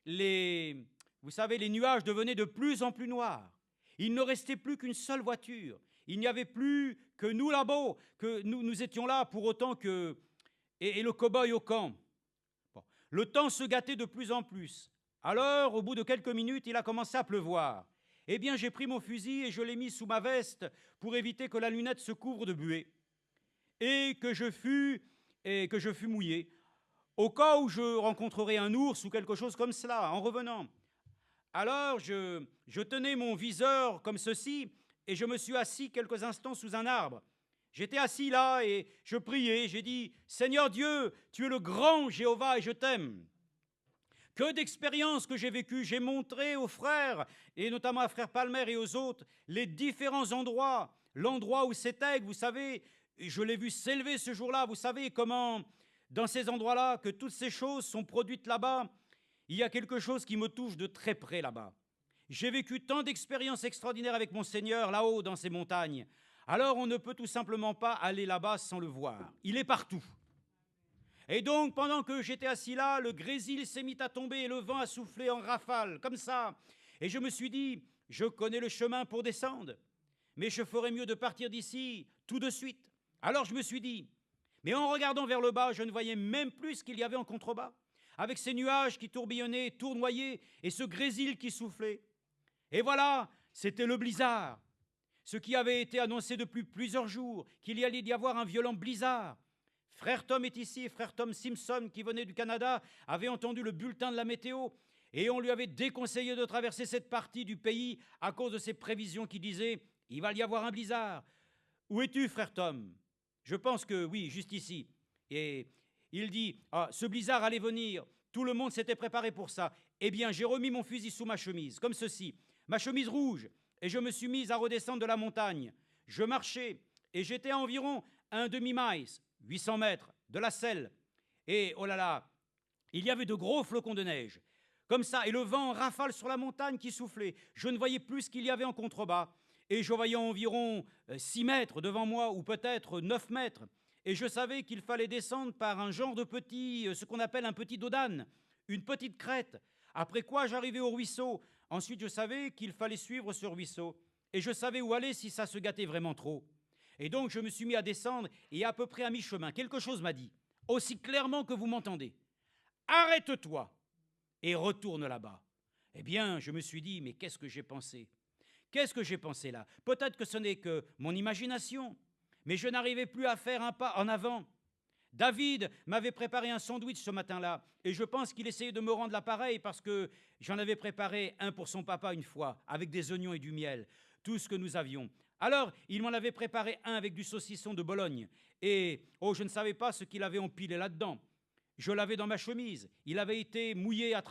vous savez, les nuages devenaient de plus en plus noirs. Il ne restait plus qu'une seule voiture. Il n'y avait plus que nous là-bas, que nous étions là pour autant que... Et le cow-boy au camp. Bon. Le temps se gâtait de plus en plus. Alors, au bout de quelques minutes, il a commencé à pleuvoir. Eh bien, j'ai pris mon fusil et je l'ai mis sous ma veste pour éviter que la lunette se couvre de buée et que je fus mouillé, au cas où je rencontrerais un ours ou quelque chose comme cela en revenant. Alors, je tenais mon viseur comme ceci et je me suis assis quelques instants sous un arbre. J'étais assis là et je priais, j'ai dit « Seigneur Dieu, tu es le grand Jéhovah et je t'aime ». Que d'expériences que j'ai vécues, j'ai montré aux frères, et notamment à frère Palmer et aux autres, les différents endroits. L'endroit où c'est aigle, vous savez, je l'ai vu s'élever ce jour-là, vous savez comment, dans ces endroits-là, que toutes ces choses sont produites là-bas, il y a quelque chose qui me touche de très près là-bas. J'ai vécu tant d'expériences extraordinaires avec mon Seigneur là-haut dans ces montagnes. Alors on ne peut tout simplement pas aller là-bas sans le voir. Il est partout. Et donc, pendant que j'étais assis là, le grésil s'est mis à tomber et le vent a soufflé en rafale, comme ça. Et je me suis dit, je connais le chemin pour descendre, mais je ferais mieux de partir d'ici tout de suite. Alors je me suis dit, mais en regardant vers le bas, je ne voyais même plus ce qu'il y avait en contrebas, avec ces nuages qui tourbillonnaient, tournoyaient, et ce grésil qui soufflait. Et voilà, c'était le blizzard, ce qui avait été annoncé depuis plusieurs jours, qu'il y allait y avoir un violent blizzard. Frère Tom est ici, frère Tom Simpson, qui venait du Canada, avait entendu le bulletin de la météo et on lui avait déconseillé de traverser cette partie du pays à cause de ses prévisions qui disaient « il va y avoir un blizzard ». Où es-tu, frère Tom? Je pense que oui, juste ici. Et il dit « ce blizzard allait venir, tout le monde s'était préparé pour ça ». Eh bien, j'ai remis mon fusil sous ma chemise, comme ceci, ma chemise rouge, et je me suis mis à redescendre de la montagne. Je marchais et j'étais à environ un demi-mile, 800 mètres, de la selle. Et, oh là là, il y avait de gros flocons de neige, comme ça, et le vent en rafale sur la montagne qui soufflait. Je ne voyais plus ce qu'il y avait en contrebas, et je voyais environ 6 mètres devant moi, ou peut-être 9 mètres. Et je savais qu'il fallait descendre par un genre de petit, ce qu'on appelle un petit dos d'âne, une petite crête. Après quoi, j'arrivais au ruisseau. Ensuite, je savais qu'il fallait suivre ce ruisseau. et je savais où aller si ça se gâtait vraiment trop. Et donc je me suis mis à descendre et à peu près à mi-chemin, quelque chose m'a dit, aussi clairement que vous m'entendez, « Arrête-toi et retourne là-bas ». Eh bien, je me suis dit, mais qu'est-ce que j'ai pensé? Qu'est-ce que j'ai pensé là? Peut-être que ce n'est que mon imagination, mais je n'arrivais plus à faire un pas en avant. David m'avait préparé un sandwich ce matin-là, et je pense qu'il essayait de me rendre l'appareil parce que j'en avais préparé un pour son papa une fois, avec des oignons et du miel, tout ce que nous avions. Alors, il m'en avait préparé un avec du saucisson de Bologne, et oh, je ne savais pas ce qu'il avait empilé là-dedans. Je l'avais dans ma chemise, il avait été mouillé à travers